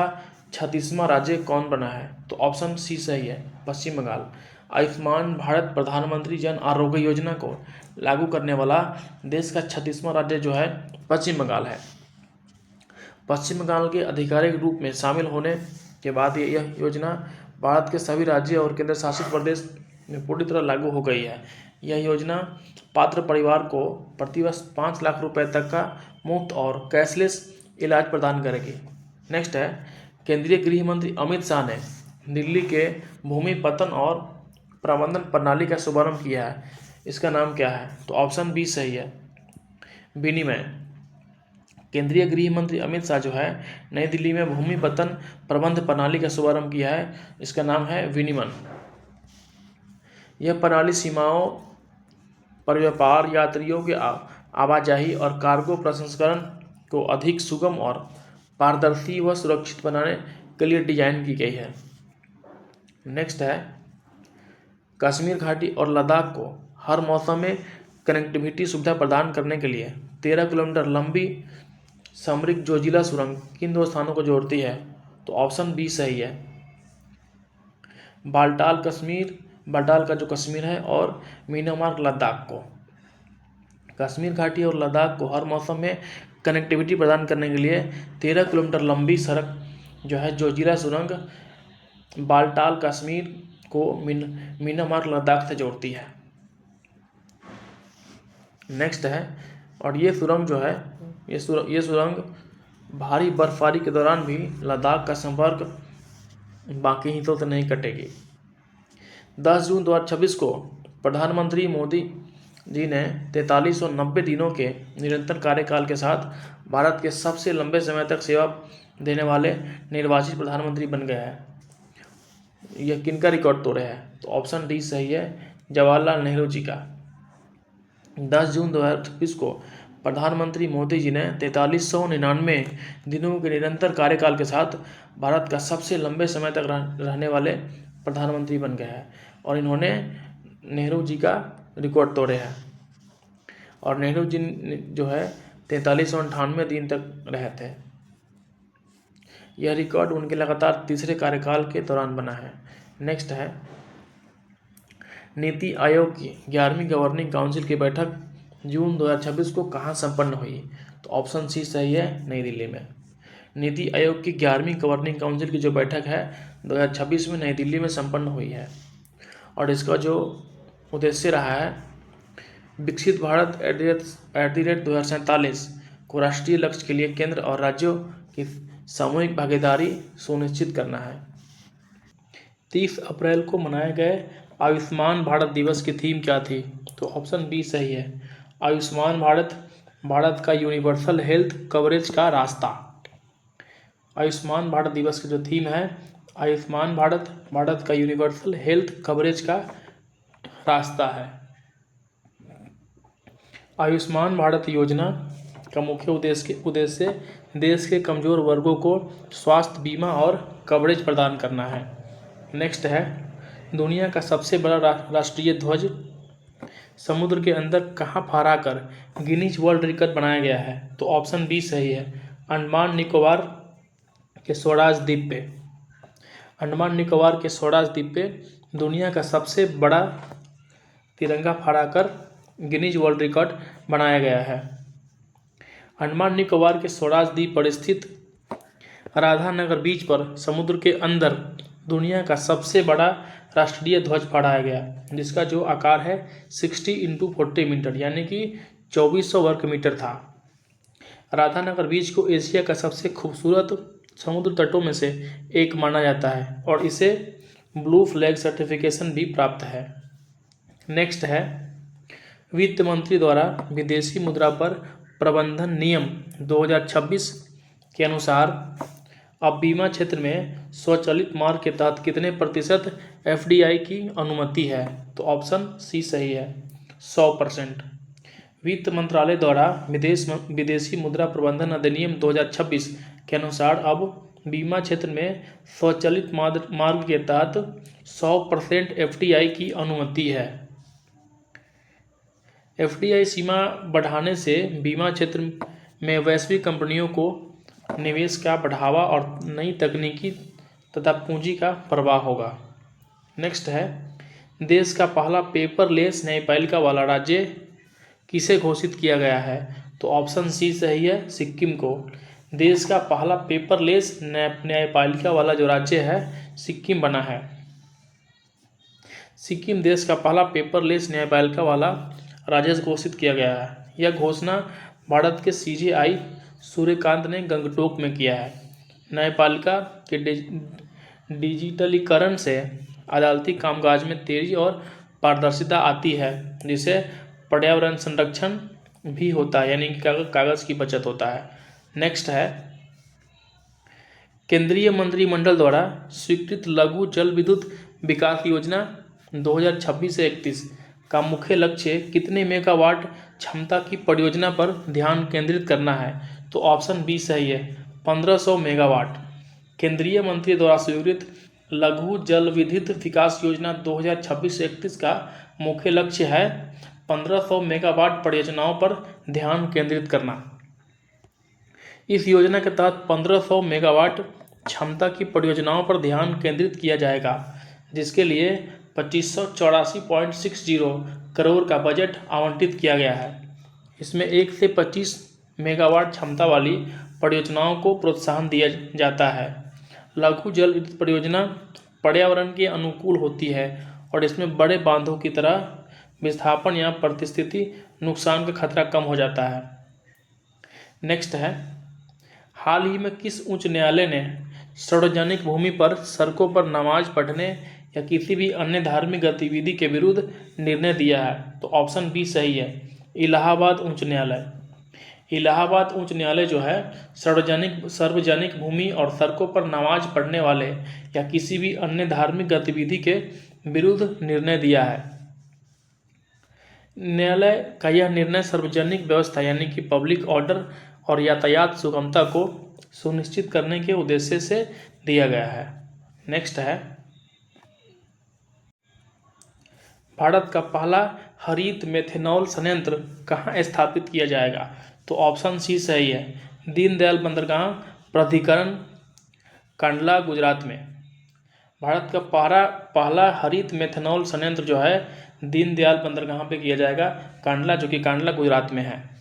36वां राज्य कौन बना है? तो ऑप्शन सी सही है, पश्चिम बंगाल। आयुष्मान भारत प्रधानमंत्री जन आरोग्य योजना को लागू करने वाला देश का 36वां राज्य जो है पश्चिम बंगाल है। पश्चिम बंगाल के आधिकारिक रूप में शामिल होने के बाद यह योजना भारत के सभी राज्य और केंद्र शासित प्रदेश में पूरी तरह लागू हो गई है। यह योजना पात्र परिवार को प्रतिवर्ष 5 लाख रुपए तक का मुफ्त और कैशलेस इलाज प्रदान करेगी। नेक्स्ट है, केंद्रीय गृह मंत्री अमित शाह ने दिल्ली के भूमि पत्तन और प्रबंधन प्रणाली का शुभारंभ किया है। इसका नाम क्या है? तो ऑप्शन बी सही है, विनिमय। केंद्रीय गृह मंत्री अमित शाह जो है नई दिल्ली में भूमि पत्तन प्रबंध प्रणाली का शुभारंभ किया है। इसका नाम है विनिमन। यह प्रणाली सीमाओं पर व्यापार, यात्रियों के आवाजाही और कार्गो प्रसंस्करण को अधिक सुगम और पारदर्शी व सुरक्षित बनाने के लिए डिजाइन की गई है। नेक्स्ट है कश्मीर घाटी और लद्दाख को हर मौसम में कनेक्टिविटी सुविधा प्रदान करने के लिए 13 किलोमीटर लंबी सामरिक जोजिला सुरंग किन दो स्थानों को जोड़ती है? तो ऑप्शन बी सही है। बाल्टाल का जो कश्मीर है और मीनामार लद्दाख को। कश्मीर घाटी और लद्दाख को हर मौसम में कनेक्टिविटी प्रदान करने के लिए 13 किलोमीटर लंबी सड़क जो है जोजिला सुरंग बाल्टाल कश्मीर को मीनामार लद्दाख से जोड़ती है। नेक्स्ट है और ये सुरंग जो है ये सुरंग भारी बर्फबारी के दौरान भी लद्दाख का संपर्क बाकी हिस्सों से नहीं कटेगी। 10 जून 2026 को प्रधानमंत्री मोदी जी ने 4390 दिनों के निरंतर कार्यकाल के साथ भारत के सबसे लंबे समय तक सेवा देने वाले निर्वाचित प्रधानमंत्री बन गए हैं। यह किनका रिकॉर्ड तोड़े हैं? तो ऑप्शन डी सही है, जवाहरलाल नेहरू जी का। 10 जून 2026 को प्रधानमंत्री मोदी जी ने 4399 दिनों के निरंतर कार्यकाल के साथ भारत का सबसे लंबे समय तक रहने वाले प्रधानमंत्री बन गए हैं और इन्होंने नेहरू जी का रिकॉर्ड तोड़े हैं। और नेहरू जी जो है 4398 दिन तक रहे थे। यह रिकॉर्ड उनके लगातार तीसरे कार्यकाल के दौरान बना है। नेक्स्ट है नीति आयोग की 11वीं गवर्निंग काउंसिल की बैठक जून 2026 को कहाँ संपन्न हुई? तो ऑप्शन सी सही है, नई दिल्ली में। नीति आयोग की 11वीं गवर्निंग काउंसिल की जो बैठक है 2026 में नई दिल्ली में संपन्न हुई है और इसका जो उद्देश्य रहा है विकसित भारत @ 2047 को राष्ट्रीय लक्ष्य के लिए केंद्र और राज्यों की सामूहिक भागीदारी सुनिश्चित करना है। 30 अप्रैल को मनाए गए आयुष्मान भारत दिवस की थीम क्या थी? तो ऑप्शन बी सही है, आयुष्मान भारत का यूनिवर्सल हेल्थ कवरेज का रास्ता। आयुष्मान भारत दिवस की जो थीम है आयुष्मान भारत का यूनिवर्सल हेल्थ कवरेज का रास्ता है। आयुष्मान भारत योजना का मुख्य उद्देश्य देश के कमजोर वर्गों को स्वास्थ्य बीमा और कवरेज प्रदान करना है। नेक्स्ट है दुनिया का सबसे बड़ा राष्ट्रीय ध्वज समुद्र के अंदर कहाँ फहराकर गिनीज वर्ल्ड रिकॉर्ड बनाया गया है? तो ऑप्शन बी सही है, अंडमान निकोबार के स्वराज द्वीप पे। अंडमान निकोबार के स्वराज द्वीप पे दुनिया का सबसे बड़ा तिरंगा फहराकर गिनीज वर्ल्ड रिकॉर्ड बनाया गया है। अंडमान निकोबार के स्वराज द्वीप पर स्थित राधानगर बीच पर समुद्र के अंदर दुनिया का सबसे बड़ा राष्ट्रीय ध्वज फहराया गया जिसका जो आकार है 60 × 40 मीटर यानी कि 2400 वर्ग मीटर था। राधानगर बीच को एशिया का सबसे खूबसूरत समुद्र तटों में से एक माना जाता है और इसे ब्लू फ्लैग सर्टिफिकेशन भी प्राप्त है। नेक्स्ट है वित्त मंत्री द्वारा विदेशी मुद्रा पर प्रबंधन नियम 2026 के अनुसार अब बीमा क्षेत्र में स्वचालित मार्ग के तहत कितने प्रतिशत FDI की अनुमति है? तो ऑप्शन सी सही है, 100%। वित्त मंत्रालय द्वारा विदेशी मुद्रा प्रबंधन अधिनियम 2026 के अनुसार अब बीमा क्षेत्र में स्वचालित मार्ग के तहत 100% FDI की अनुमति है। FDI सीमा बढ़ाने से बीमा क्षेत्र में वैश्विक कंपनियों को निवेश का बढ़ावा और नई तकनीकी तथा पूंजी का प्रवाह होगा। नेक्स्ट है देश का पहला पेपरलेस न्यायपालिका वाला राज्य किसे घोषित किया गया है? तो ऑप्शन सी सही है, सिक्किम को। देश का पहला पेपरलेस न्यायपालिका वाला जो राज्य है सिक्किम बना है। सिक्किम देश का पहला पेपरलेस न्यायपालिका वाला राज्य घोषित किया गया है। यह घोषणा भारत के CJI सूर्यकांत ने गंगटोक में किया है। न्यायपालिका के डिजिटलीकरण से अदालती कामकाज में तेजी और पारदर्शिता आती है जिससे पर्यावरण संरक्षण भी होता है यानी कि कागज़ की बचत होता है। नेक्स्ट है केंद्रीय मंत्रिमंडल द्वारा स्वीकृत लघु जल विद्युत विकास योजना 2026 से 31 का मुख्य लक्ष्य कितने मेगावाट क्षमता की परियोजना पर ध्यान केंद्रित करना है? तो ऑप्शन बी सही है, 1500 मेगावाट। केंद्रीय मंत्री द्वारा स्वीकृत लघु जल विद्युत विकास योजना 2026 से 31 का मुख्य लक्ष्य है 1500 मेगावाट परियोजनाओं पर ध्यान केंद्रित करना। इस योजना के तहत 1500 मेगावाट क्षमता की परियोजनाओं पर ध्यान केंद्रित किया जाएगा, जिसके लिए 2584.60 करोड़ का बजट आवंटित किया गया है। इसमें 1 से 25 मेगावाट क्षमता वाली परियोजनाओं को प्रोत्साहन दिया जाता है। लघु जल विद्युत परियोजना पर्यावरण के अनुकूल होती है और इसमें बड़े बांधों की तरह विस्थापन या पारिस्थितिकी नुकसान का खतरा कम हो जाता है। नेक्स्ट है हाल ही में किस उच्च न्यायालय ने सार्वजनिक भूमि पर सड़कों पर नमाज पढ़ने या किसी भी अन्य धार्मिक गतिविधि के विरुद्ध निर्णय दिया है? तो ऑप्शन बी सही है, इलाहाबाद उच्च न्यायालय। इलाहाबाद उच्च न्यायालय जो है सार्वजनिक भूमि और सड़कों पर नमाज पढ़ने वाले या किसी भी अन्य धार्मिक गतिविधि के विरुद्ध निर्णय दिया है। न्यायालय का यह निर्णय सार्वजनिक व्यवस्था यानी कि पब्लिक ऑर्डर और यातायात सुगमता को सुनिश्चित करने के उद्देश्य से दिया गया है। नेक्स्ट है भारत का पहला हरित मेथनॉल संयंत्र कहाँ स्थापित किया जाएगा? तो ऑप्शन सी सही है, दीनदयाल बंदरगाह प्राधिकरण कांडला गुजरात में। भारत का पहला हरित मेथनॉल संयंत्र जो है दीनदयाल बंदरगाह पे किया जाएगा, कांडला, जो कि कांडला गुजरात में है।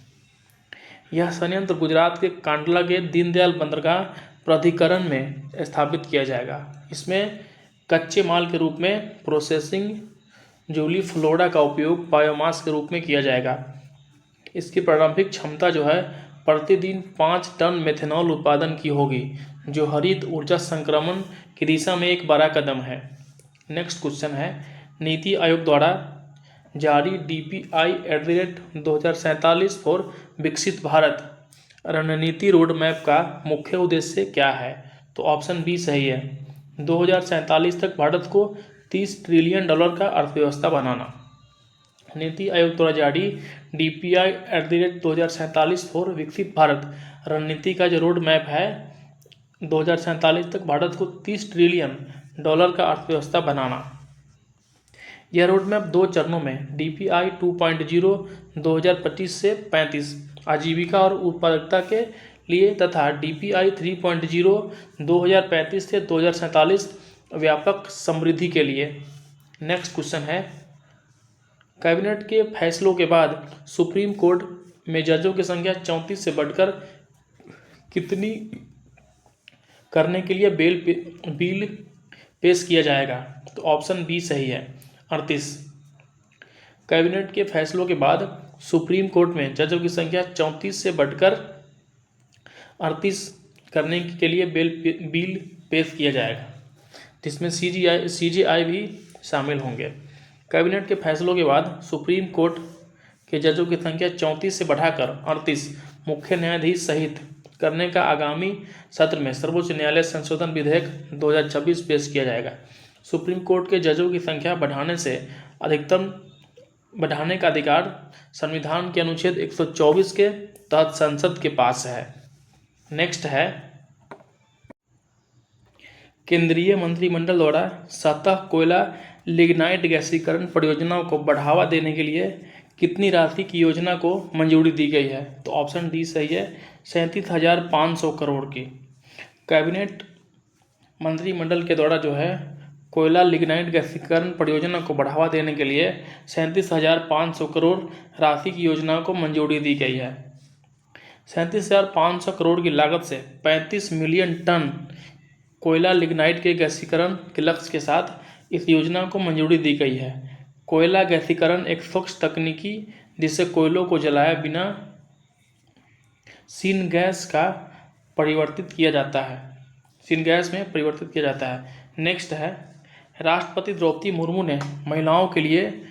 यह संयंत्र गुजरात के कांडला के दीनदयाल बंदरगाह प्राधिकरण में स्थापित किया जाएगा। इसमें कच्चे माल के रूप में प्रोसेसिंग जूली फ्लोरा का उपयोग बायोमास के रूप में किया जाएगा। इसकी प्रारंभिक क्षमता जो है प्रतिदिन 5 टन मेथनॉल उत्पादन की होगी, जो हरित ऊर्जा संक्रमण की दिशा में एक बड़ा कदम है। नेक्स्ट क्वेश्चन है नीति आयोग द्वारा जारी DPI@2047 फॉर विकसित भारत रणनीति रोड मैप का मुख्य उद्देश्य क्या है? तो ऑप्शन बी सही है, 2047 तक भारत को $30 ट्रिलियन का अर्थव्यवस्था बनाना। नीति आयोग द्वारा जारी DPI@2047 फॉर विकसित भारत रणनीति का जो रोड मैप है 2047 तक भारत को $30 ट्रिलियन का अर्थव्यवस्था बनाना। यह रोड मैप 2 चरणों में DPI 2.0 2025 से 35 आजीविका और उत्पादकता के लिए तथा DPI 3.0 2035 से 2047 व्यापक समृद्धि के लिए। नेक्स्ट क्वेश्चन है कैबिनेट के फैसलों के बाद सुप्रीम कोर्ट में जजों की संख्या 34 से बढ़कर कितनी करने के लिए बिल पेश किया जाएगा? तो ऑप्शन बी सही है, 38। कैबिनेट के फैसलों के बाद सुप्रीम कोर्ट में जजों की संख्या 34 से बढ़कर 38 करने के लिए बिल पेश किया जाएगा, जिसमें CGI भी शामिल होंगे। कैबिनेट के फैसलों के बाद सुप्रीम कोर्ट के जजों की संख्या 34 से बढ़ाकर 38 मुख्य न्यायाधीश सहित करने का आगामी सत्र में सर्वोच्च न्यायालय संशोधन विधेयक 2026 पेश किया जाएगा। सुप्रीम कोर्ट के जजों की संख्या बढ़ाने का अधिकार संविधान के अनुच्छेद 124 के तहत संसद के पास है। नेक्स्ट है केंद्रीय मंत्रिमंडल द्वारा सतह कोयला लिग्नाइट गैसीकरण परियोजनाओं को बढ़ावा देने के लिए कितनी राशि की योजना को मंजूरी दी गई है? तो ऑप्शन डी सही है, 37,500 करोड़ की। कैबिनेट मंत्रिमंडल के द्वारा जो है कोयला लिग्नाइट गैसीकरण परियोजना को बढ़ावा देने के लिए 37,500 करोड़ राशि की योजना को मंजूरी दी गई है। 37,500 करोड़ की लागत से 35 मिलियन टन कोयला लिग्नाइट के गैसीकरण के लक्ष्य के साथ इस योजना को मंजूरी दी गई है। कोयला गैसीकरण एक स्वच्छ तकनीकी जिससे कोयलों को जलाया बिना सिनगैस का परिवर्तित किया जाता है, सिनगैस में परिवर्तित किया जाता है। नेक्स्ट है राष्ट्रपति द्रौपदी मुर्मू ने महिलाओं के लिए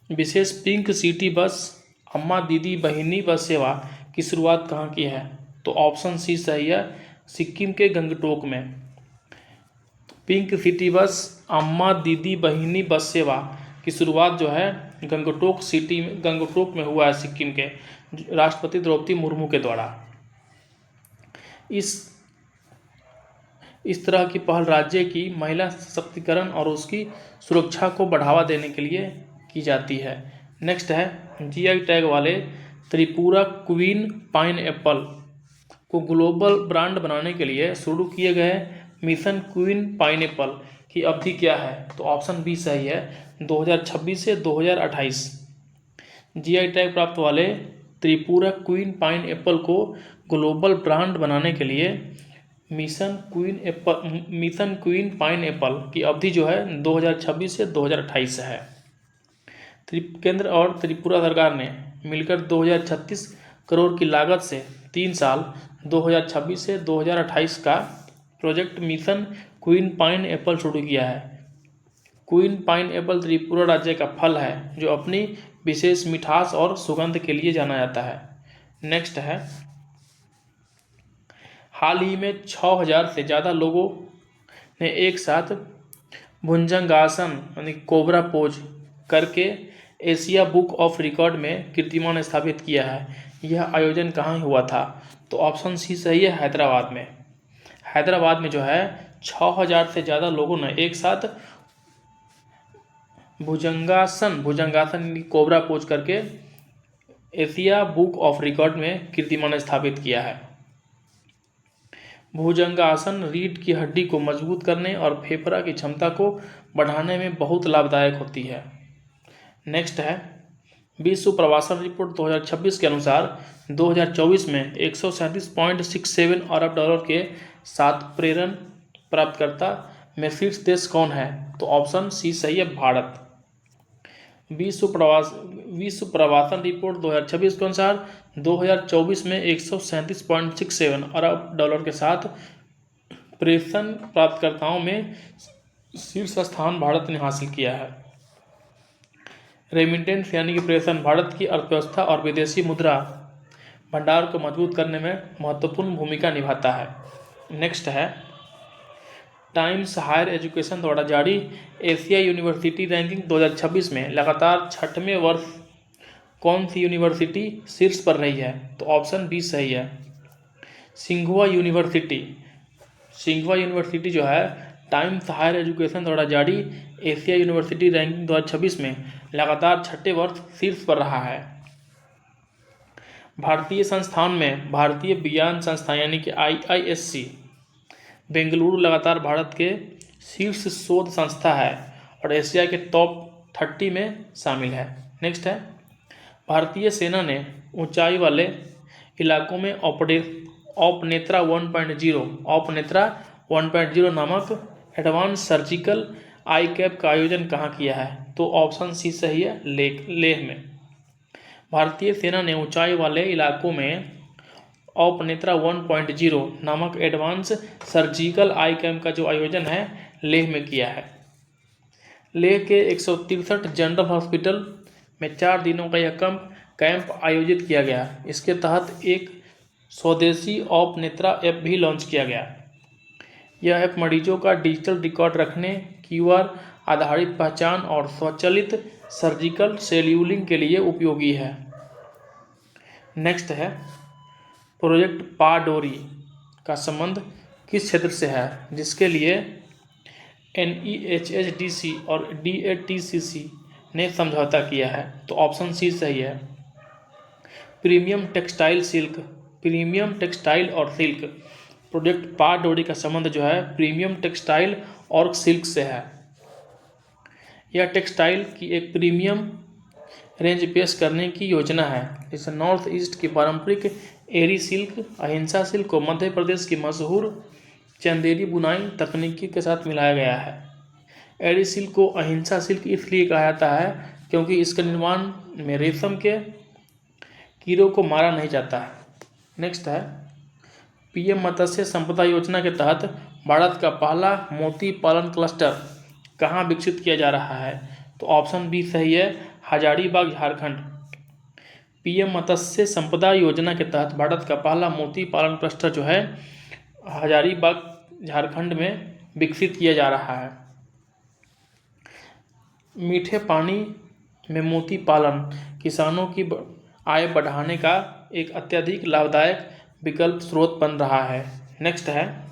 विशेष पिंक सिटी बस अम्मा दीदी बहिनी बस सेवा की शुरुआत कहाँ की है? तो ऑप्शन सी सही है, सिक्किम के गंगटोक में। पिंक सिटी बस अम्मा दीदी बहिनी बस सेवा की शुरुआत जो है गंगटोक में हुआ है, सिक्किम के राष्ट्रपति द्रौपदी मुर्मू के द्वारा। इस तरह की पहल राज्य की महिला सशक्तिकरण और उसकी सुरक्षा को बढ़ावा देने के लिए की जाती है। नेक्स्ट है जीआई टैग वाले त्रिपुरा क्वीन पाइन एप्पल को ग्लोबल ब्रांड बनाने के लिए शुरू किए गए मिशन क्वीन पाइनएप्पल की अवधि क्या है? तो ऑप्शन बी सही है, 2026 से 2028। जीआई टैग प्राप्त वाले त्रिपुरा क्वीन पाइनएप्पल को ग्लोबल ब्रांड बनाने के लिए मिशन क्वीन पाइनएप्पल की अवधि जो है 2026 से 2028 है। केंद्र और त्रिपुरा सरकार ने मिलकर 2036 करोड़ की लागत से 3 साल 2026 से 2028 का project mission queen pine Apple शुरू किया है। क्वीन पाइन एप्पल त्रिपुरा राज्य का फल है जो अपनी विशेष मिठास और सुगंध के लिए जाना जाता है। नेक्स्ट है, हाल ही में 6000 से ज़्यादा लोगों ने एक साथ भुजंगासन यानी कोबरा पोज करके एशिया बुक ऑफ रिकॉर्ड में कीर्तिमान स्थापित किया है। यह आयोजन कहाँ हुआ था? तो ऑप्शन सी सही है, हैदराबाद में। हैदराबाद में जो है 6000 से ज़्यादा लोगों ने एक साथ भुजंगासन कोबरा पोज करके एशिया बुक ऑफ रिकॉर्ड में कीर्तिमान स्थापित किया है। भुजंगासन रीढ़ की हड्डी को मजबूत करने और फेफड़ा की क्षमता को बढ़ाने में बहुत लाभदायक होती है। नेक्स्ट है, विश्व प्रवासन रिपोर्ट 2026 के अनुसार 2024 में 137.67 अरब डॉलर के साथ प्रेरण प्राप्तकर्ता में शीर्ष देश कौन है? तो ऑप्शन सी सही है, भारत। विश्व प्रवासन रिपोर्ट 2026 के अनुसार 2024 में 137.67 अरब डॉलर के साथ प्रेषण प्राप्तकर्ताओं में शीर्ष स्थान भारत ने हासिल किया है। रेमिटेंस यानी कि प्रेषण भारत की अर्थव्यवस्था और विदेशी मुद्रा भंडार को मजबूत करने में महत्वपूर्ण भूमिका निभाता है। नेक्स्ट है, टाइम्स हायर एजुकेशन द्वारा जारी एशिया यूनिवर्सिटी रैंकिंग 2026 में लगातार 6वें वर्ष कौन सी यूनिवर्सिटी शीर्ष पर रही है? तो ऑप्शन बी सही है, सिंघुआ यूनिवर्सिटी जो है टाइम्स हायर एजुकेशन द्वारा जारी एशिया यूनिवर्सिटी रैंकिंग 2026 में लगातार 6ठे वर्ष शीर्ष पर रहा है। भारतीय संस्थान में भारतीय विज्ञान संस्थान यानी कि IISc बेंगलुरु लगातार भारत के शीर्ष शोध संस्था है और एशिया के टॉप 30 में शामिल है। नेक्स्ट है, भारतीय सेना ने ऊंचाई वाले इलाकों में ऑपनेत्रा 1.0 नामक एडवांस सर्जिकल आई कैप का आयोजन कहाँ किया है? तो ऑप्शन सी सही है, लेह में। भारतीय सेना ने ऊंचाई वाले इलाकों में ऑपनेत्रा 1.0 नामक एडवांस सर्जिकल आई कैम्प का जो आयोजन है लेह में किया है। लेह के 163 जनरल हॉस्पिटल में 4 दिनों का यह कैंप आयोजित किया गया। इसके तहत एक स्वदेशी ऑपनेत्रा ऐप भी लॉन्च किया गया। यह ऐप मरीजों का डिजिटल रिकॉर्ड रखने, QR आधारित पहचान और स्वचालित सर्जिकल शेड्यूलिंग के लिए उपयोगी है। नेक्स्ट है, प्रोजेक्ट पाडोरी का संबंध किस क्षेत्र से है जिसके लिए NEHDC और DATCC ने समझौता किया है? तो ऑप्शन सी सही है, प्रीमियम टेक्सटाइल और सिल्क। प्रोजेक्ट पाडोरी का संबंध जो है प्रीमियम टेक्सटाइल और सिल्क से है। यह टेक्सटाइल की एक प्रीमियम रेंज पेश करने की योजना है जिसे नॉर्थ ईस्ट की पारंपरिक एरी सिल्क, अहिंसा सिल्क को मध्य प्रदेश की मशहूर चंदेरी बुनाई तकनीकी के साथ मिलाया गया है। एरी सिल्क को अहिंसा सिल्क इसलिए कहा जाता है क्योंकि इसके निर्माण में रेशम के कीड़ों को मारा नहीं जाता है। नेक्स्ट है, PM मत्स्य संपदा योजना के तहत भारत का पहला मोती पालन क्लस्टर कहाँ विकसित किया जा रहा है? तो ऑप्शन बी सही है, हजारीबाग, झारखंड। पीएम मत्स्य संपदा योजना के तहत भारत का पहला मोती पालन क्लस्टर जो है हजारीबाग झारखंड में विकसित किया जा रहा है। मीठे पानी में मोती पालन किसानों की आय बढ़ाने का एक अत्यधिक लाभदायक विकल्प स्रोत बन रहा है। नेक्स्ट है,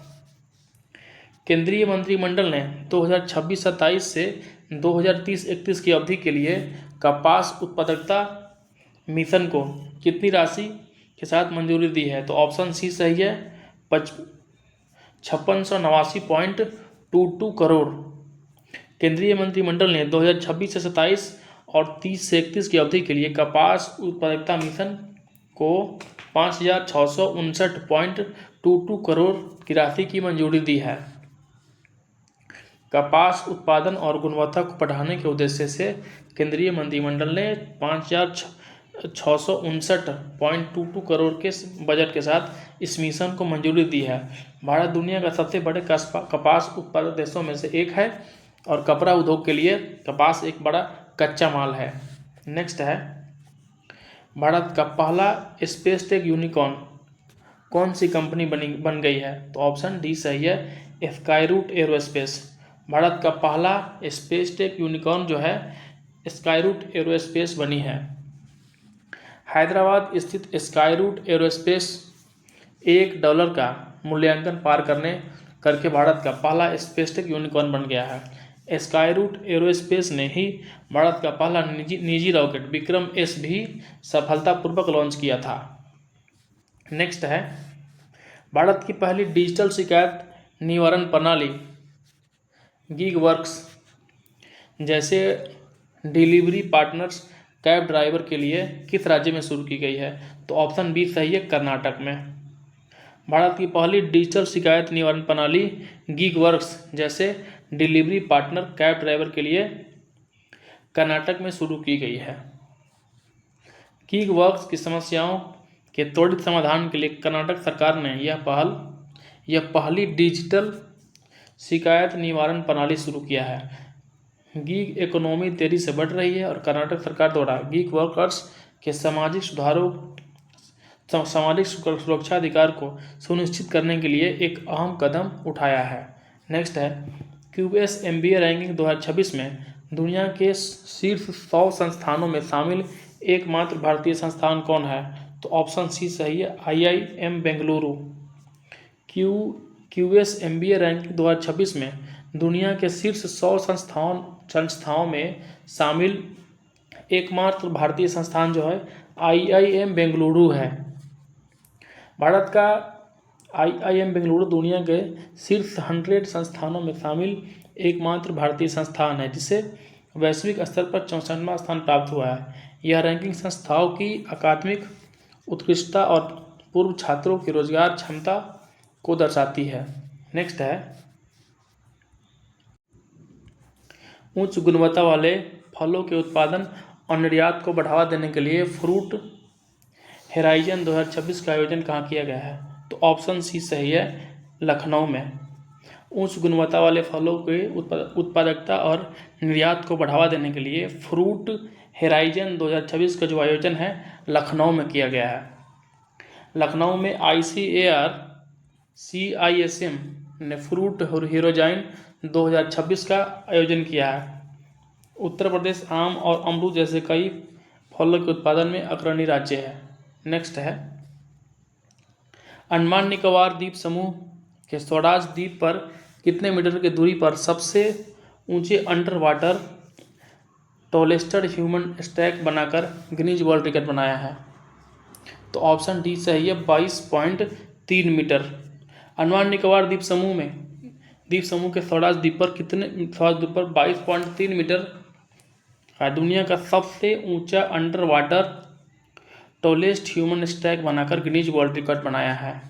केंद्रीय मंत्रिमंडल ने 2026-27 से 2030-31 की अवधि के लिए कपास उत्पादकता मिशन को कितनी राशि के साथ मंजूरी दी है? तो ऑप्शन सी सही है, 5689.22 करोड़। केंद्रीय मंत्रिमंडल ने 2026 से 27 और 30 से 31 की अवधि के लिए कपास उत्पादकता मिशन को 5669.22 करोड़ की राशि की मंजूरी दी है। कपास उत्पादन और गुणवत्ता को बढ़ाने के उद्देश्य से केंद्रीय मंत्रिमंडल ने 5669.22 करोड़ के बजट के साथ इस मिशन को मंजूरी दी है। भारत दुनिया का सबसे बड़े कपास उत्पादक देशों में से एक है और कपड़ा उद्योग के लिए कपास एक बड़ा कच्चा माल है। नेक्स्ट है, भारत का पहला स्पेस टेक यूनिकॉर्न कौन सी कंपनी बन गई है? तो ऑप्शन डी सही है, स्काईरूट एरोस्पेस। भारत का पहला स्पेस टेक यूनिकॉर्न जो है स्काईरूट एरोस्पेस बनी है। हैदराबाद स्थित स्काईरूट एरोस्पेस $1 का मूल्यांकन पार करके भारत का पहला स्पेस टेक यूनिकॉर्न बन गया है। स्काईरूट एरोस्पेस ने ही भारत का पहला निजी रॉकेट विक्रम एस भी सफलतापूर्वक लॉन्च किया था। नेक्स्ट है, भारत की पहली डिजिटल शिकायत निवारण प्रणाली गिग वर्क्स जैसे डिलीवरी पार्टनर्स कैब ड्राइवर के लिए किस राज्य में शुरू की गई है? तो ऑप्शन बी सही है, कर्नाटक में। भारत की पहली डिजिटल शिकायत निवारण प्रणाली गिग वर्क्स जैसे डिलीवरी पार्टनर कैब ड्राइवर के लिए कर्नाटक में शुरू की गई है। गिग वर्क्स की समस्याओं के त्वरित समाधान के लिए कर्नाटक सरकार ने यह पहली डिजिटल शिकायत निवारण प्रणाली शुरू किया है। गीग इकोनॉमी तेजी से बढ़ रही है और कर्नाटक सरकार द्वारा गीग वर्कर्स के सामाजिक सुरक्षा अधिकार को सुनिश्चित करने के लिए एक अहम कदम उठाया है। नेक्स्ट है, QS MBA रैंकिंग 2026 में दुनिया के शीर्ष 100 संस्थानों में शामिल एकमात्र भारतीय संस्थान कौन है? तो ऑप्शन सी सही है, IIM Bengaluru. QS MBA ranking 2026 में दुनिया के शीर्ष 100 संस्थाओं में शामिल एकमात्र भारतीय संस्थान जो है IIM बेंगलुरु है। भारत का IIM बेंगलुरु दुनिया के शीर्ष 100 संस्थानों में शामिल एकमात्र भारतीय संस्थान है जिसे वैश्विक स्तर पर 64वां स्थान प्राप्त हुआ है। यह रैंकिंग संस्थाओं की अकादमिक उत्कृष्टता और पूर्व छात्रों की रोजगार क्षमता को दर्शाती है। नेक्स्ट है, उच्च गुणवत्ता वाले फलों के उत्पादन और निर्यात को बढ़ावा देने के लिए फ्रूट हेराइजन 2026 का आयोजन कहाँ किया गया है? तो ऑप्शन सी सही है, लखनऊ में। उच्च गुणवत्ता वाले फलों के उत्पादकता और निर्यात को बढ़ावा देने के लिए फ्रूट हेराइजन 2026 का जो आयोजन है लखनऊ में किया गया है। लखनऊ में ICAR CISM ने फ्रूट हेरोजाइन 2026 का आयोजन किया है। उत्तर प्रदेश आम और अमरूद जैसे कई फलों के उत्पादन में अग्रणी राज्य है। नेक्स्ट है, अंडमान निकोबार द्वीप समूह के स्वराज द्वीप पर कितने मीटर की दूरी पर सबसे ऊंचे अंडर वाटर टॉलेस्टेड ह्यूमन स्टैक बनाकर गिनीज वर्ल्ड रिकॉर्ड बनाया है? तो ऑप्शन डी सही है, 22.3 मीटर। अंडमान निकोबार द्वीप समूह के स्वराज द्वीप पर 22.3 मीटर का दुनिया का सबसे ऊंचा under water tallest human stack बनाकर गिनीज वर्ल्ड रिकॉर्ड बनाया है।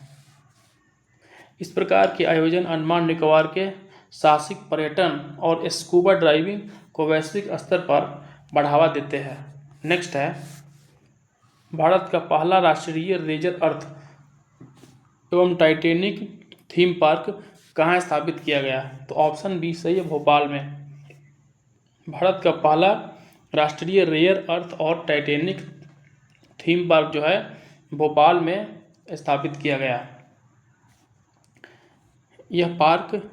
इस प्रकार के आयोजन अंडमान निकोबार के साहसिक पर्यटन और स्कूबा ड्राइविंग को वैश्विक स्तर पर बढ़ावा देते हैं। नेक्स्ट है, भारत का पहला राष्ट्रीय रेजर अर्थ एवं टाइटैनिक थीम पार्क कहाँ स्थापित किया गया? तो ऑप्शन बी सही है, भोपाल में। भारत का पहला राष्ट्रीय रेयर अर्थ और टाइटैनिक थीम पार्क जो है भोपाल में स्थापित किया गया। यह park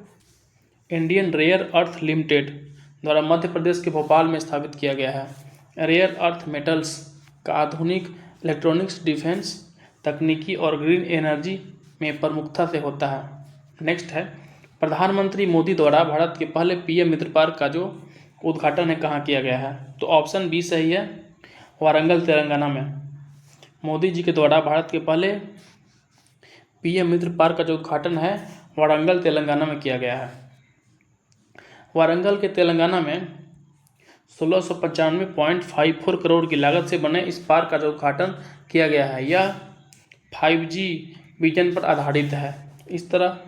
Indian rare earth limited द्वारा मध्य प्रदेश के भोपाल में स्थापित किया गया है। रेयर अर्थ मेटल्स का आधुनिक इलेक्ट्रॉनिक्स, डिफेंस तकनीकी और ग्रीन एनर्जी में प्रमुखता से होता है। नेक्स्ट है, प्रधानमंत्री मोदी द्वारा भारत के पहले पीएम मित्र पार्क का जो उद्घाटन है कहाँ किया गया है? तो ऑप्शन बी सही है, वारंगल तेलंगाना में। मोदी जी के द्वारा भारत के पहले पीएम मित्र पार्क का जो उद्घाटन है वारंगल तेलंगाना में किया गया है। वारंगल के तेलंगाना में 1695.54 करोड़ की लागत से बने इस पार्क का जो उद्घाटन किया गया है यह 5G विजन पर आधारित है। इस तरह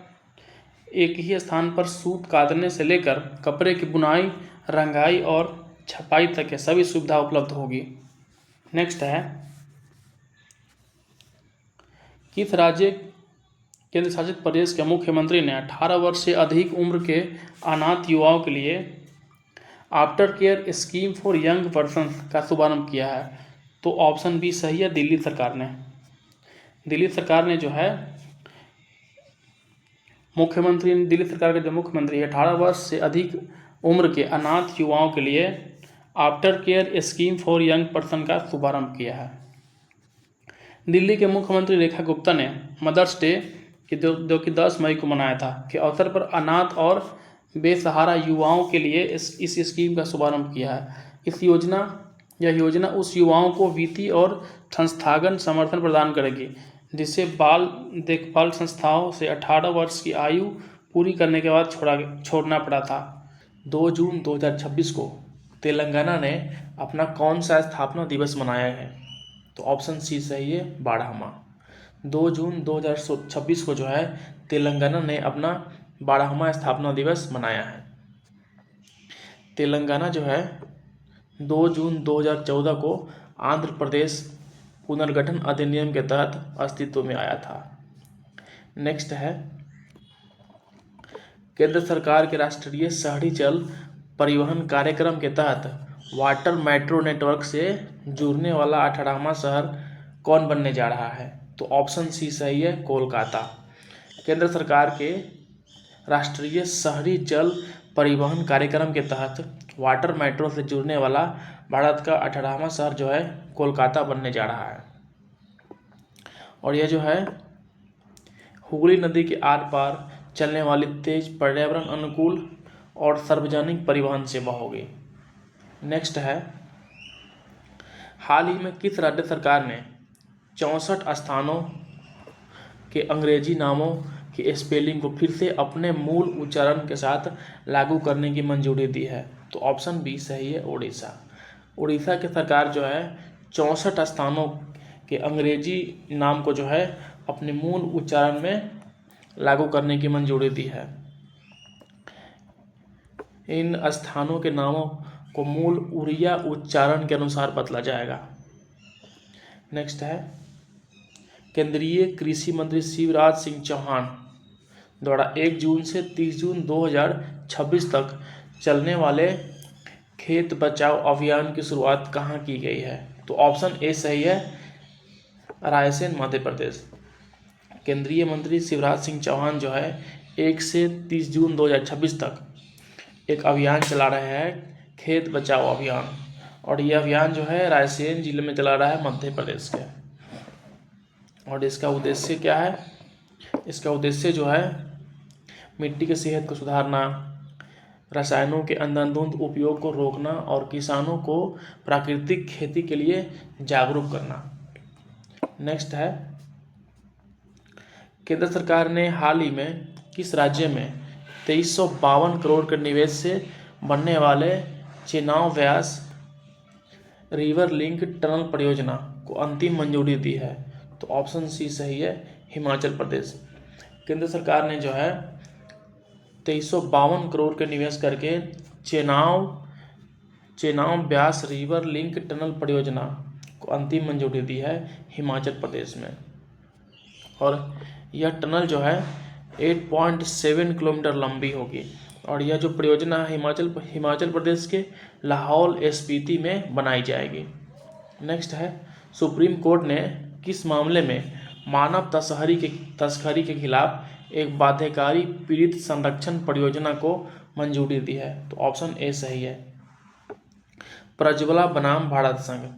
एक ही स्थान पर सूत कातने से लेकर कपड़े की बुनाई, रंगाई और छपाई तक के सभी सुविधा उपलब्ध होगी। नेक्स्ट है, किस राज्य केंद्र शासित प्रदेश के मुख्यमंत्री ने 18 वर्ष से अधिक उम्र के अनाथ युवाओं के लिए after care scheme for young person का शुभारंभ किया है? तो ऑप्शन बी सही है, दिल्ली सरकार ने। दिल्ली सरकार ने जो है दिल्ली सरकार के जो मुख्यमंत्री है 18 वर्ष से अधिक उम्र के अनाथ युवाओं के लिए after care scheme for young person का शुभारंभ किया है। दिल्ली के मुख्यमंत्री रेखा गुप्ता ने मदर्स डे जो कि 10 मई को मनाया था के अवसर पर अनाथ और बेसहारा युवाओं के लिए इस स्कीम का शुभारंभ किया है। यह योजना उस युवाओं को वित्तीय और संस्थागत समर्थन प्रदान करेगी जिसे बाल देखभाल संस्थाओं से 18 वर्ष की आयु पूरी करने के बाद छोड़ना पड़ा था। 2 जून 2026 को तेलंगाना ने अपना कौन सा स्थापना दिवस मनाया है? तो ऑप्शन सी सही है, बारहमा। 2 जून 2026 को जो है तेलंगाना ने अपना 12वां स्थापना दिवस मनाया है। तेलंगाना जो है 2 जून 2014 को आंध्र प्रदेश पुनर्गठन अधिनियम के तहत अस्तित्व में आया था। नेक्स्ट है, केंद्र सरकार के राष्ट्रीय शहरी जल परिवहन कार्यक्रम के तहत वाटर मेट्रो नेटवर्क से जुड़ने वाला 18वां शहर कौन बनने जा रहा है? तो ऑप्शन सी सही है, कोलकाता। केंद्र सरकार के राष्ट्रीय शहरी जल परिवहन कार्यक्रम के तहत वाटर मेट्रो से जुड़ने वाला भारत का 18वां शहर जो है कोलकाता बनने जा रहा है। और यह जो है हुगली नदी के आर पार चलने वाली तेज पर्यावरण अनुकूल और सार्वजनिक परिवहन सेवा होगी। नेक्स्ट है, हाल ही में किस राज्य सरकार ने 64 स्थानों के अंग्रेजी नामों की स्पेलिंग को फिर से अपने मूल उच्चारण के साथ लागू करने की मंजूरी दी है? तो ऑप्शन बी सही है, उड़ीसा। उड़ीसा की सरकार जो है 64 स्थानों के अंग्रेजी नाम को जो है अपने मूल उच्चारण में लागू करने की मंजूरी दी है। इन स्थानों के नामों को मूल उड़िया उच्चारण के अनुसार बदला जाएगा। नेक्स्ट है, केंद्रीय कृषि मंत्री शिवराज सिंह चौहान द्वारा 1 जून से 30 जून 2026 तक चलने वाले खेत बचाओ अभियान की शुरुआत कहाँ की गई है? तो ऑप्शन ए सही है, रायसेन मध्य प्रदेश। केंद्रीय मंत्री शिवराज सिंह चौहान जो है 1 से 30 जून 2026 तक एक अभियान चला रहे हैं, खेत बचाओ अभियान, और यह अभियान जो है रायसेन जिले में चला रहा है मध्य प्रदेश के। और इसका उद्देश्य क्या है? इसका उद्देश्य जो है मिट्टी की सेहत को सुधारना, रसायनों के अंधाधुंध उपयोग को रोकना और किसानों को प्राकृतिक खेती के लिए जागरूक करना। नेक्स्ट है, केंद्र सरकार ने हाल ही में किस राज्य में 2352 करोड़ के निवेश से बनने वाले चेनाब व्यास रिवर लिंक टनल परियोजना को अंतिम मंजूरी दी है? तो ऑप्शन सी सही है, हिमाचल प्रदेश। केंद्र सरकार ने जो है 2352 करोड़ के निवेश करके चेनाब व्यास रिवर लिंक टनल परियोजना को अंतिम मंजूरी दी है हिमाचल प्रदेश में। और यह टनल जो है 8.7 किलोमीटर लंबी होगी और यह जो परियोजना है हिमाचल प्रदेश के लाहौल स्पीति में बनाई जाएगी। नेक्स्ट है, सुप्रीम कोर्ट ने किस मामले में मानव तस्करी के खिलाफ एक बाध्यकारी पीड़ित संरक्षण परियोजना को मंजूरी दी है? तो ऑप्शन ए सही है, प्रज्वला बनाम भारत संघ।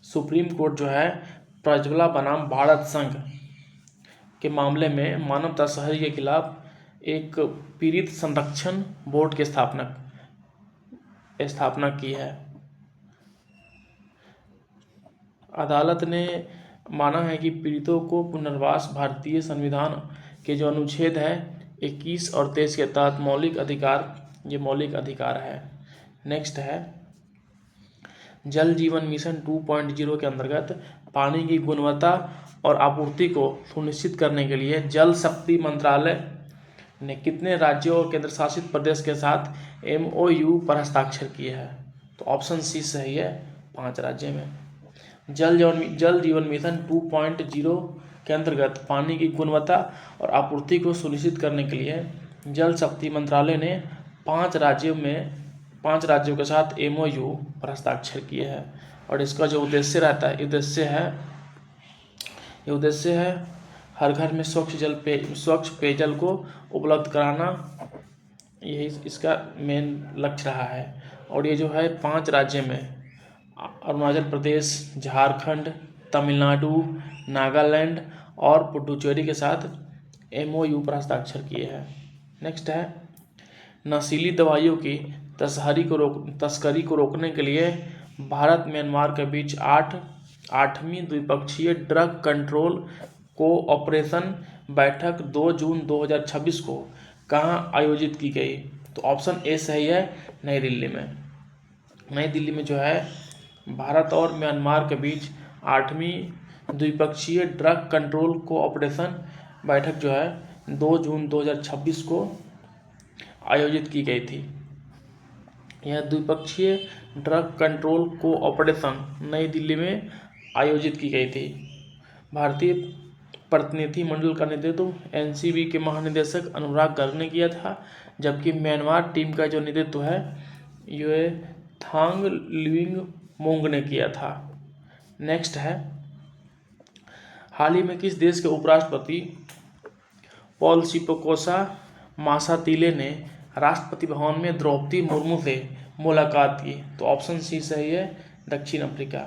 सुप्रीम कोर्ट जो है प्रज्वला बनाम भारत संघ के मामले में मानव तस्करी के खिलाफ एक पीड़ित संरक्षण बोर्ड की स्थापना की है। अदालत ने माना है कि पीड़ितों को पुनर्वास भारतीय संविधान के जो अनुच्छेद है 21 और 23 के तहत मौलिक अधिकार है। नेक्स्ट है, जल जीवन मिशन 2.0 के अंतर्गत पानी की गुणवत्ता और आपूर्ति को सुनिश्चित करने के लिए जल शक्ति मंत्रालय ने कितने राज्यों और केंद्र शासित प्रदेश के साथ MOU पर हस्ताक्षर किए हैं? तो ऑप्शन सी सही है, 5 राज्य में। जल जीवन मिशन 2.0 के अंतर्गत पानी की गुणवत्ता और आपूर्ति को सुनिश्चित करने के लिए जल शक्ति मंत्रालय ने 5 राज्यों के साथ MOU पर हस्ताक्षर किए हैं। और इसका जो उद्देश्य रहता है, ये उद्देश्य है हर घर में स्वच्छ पेयजल को उपलब्ध कराना, यही इसका मेन लक्ष्य रहा है। और ये जो है 5 राज्य में अरुणाचल प्रदेश, झारखंड, तमिलनाडु, नागालैंड और पुडुचेरी के साथ MOU पर हस्ताक्षर किए हैं। नेक्स्ट है, नशीली दवाइयों की तस्करी को रोकने के लिए भारत म्यांमार के बीच 8वीं द्विपक्षीय ड्रग कंट्रोल कोऑपरेशन बैठक 2 जून 2026 को कहाँ आयोजित की गई? तो ऑप्शन ए सही है, नई दिल्ली में। नई दिल्ली में जो है भारत और म्यांमार के बीच 8वीं द्विपक्षीय ड्रग कंट्रोल कोऑपरेशन बैठक जो है 2 जून 2026 को आयोजित की गई थी। यह द्विपक्षीय ड्रग कंट्रोल कोऑपरेशन नई दिल्ली में आयोजित की गई थी। भारतीय प्रतिनिधि मंडल का नेतृत्व NCB के महानिदेशक अनुराग गर्ग ने किया था, जबकि म्यांमार टीम का जो नेतृत्व है ये थांग लिविंग मोंग ने किया था। नेक्स्ट है, हाल ही में किस देश के उपराष्ट्रपति पॉल सिपोकोसा मासातिले ने राष्ट्रपति भवन में द्रौपदी मुर्मू से मुलाकात की? तो ऑप्शन सी सही है, दक्षिण अफ्रीका।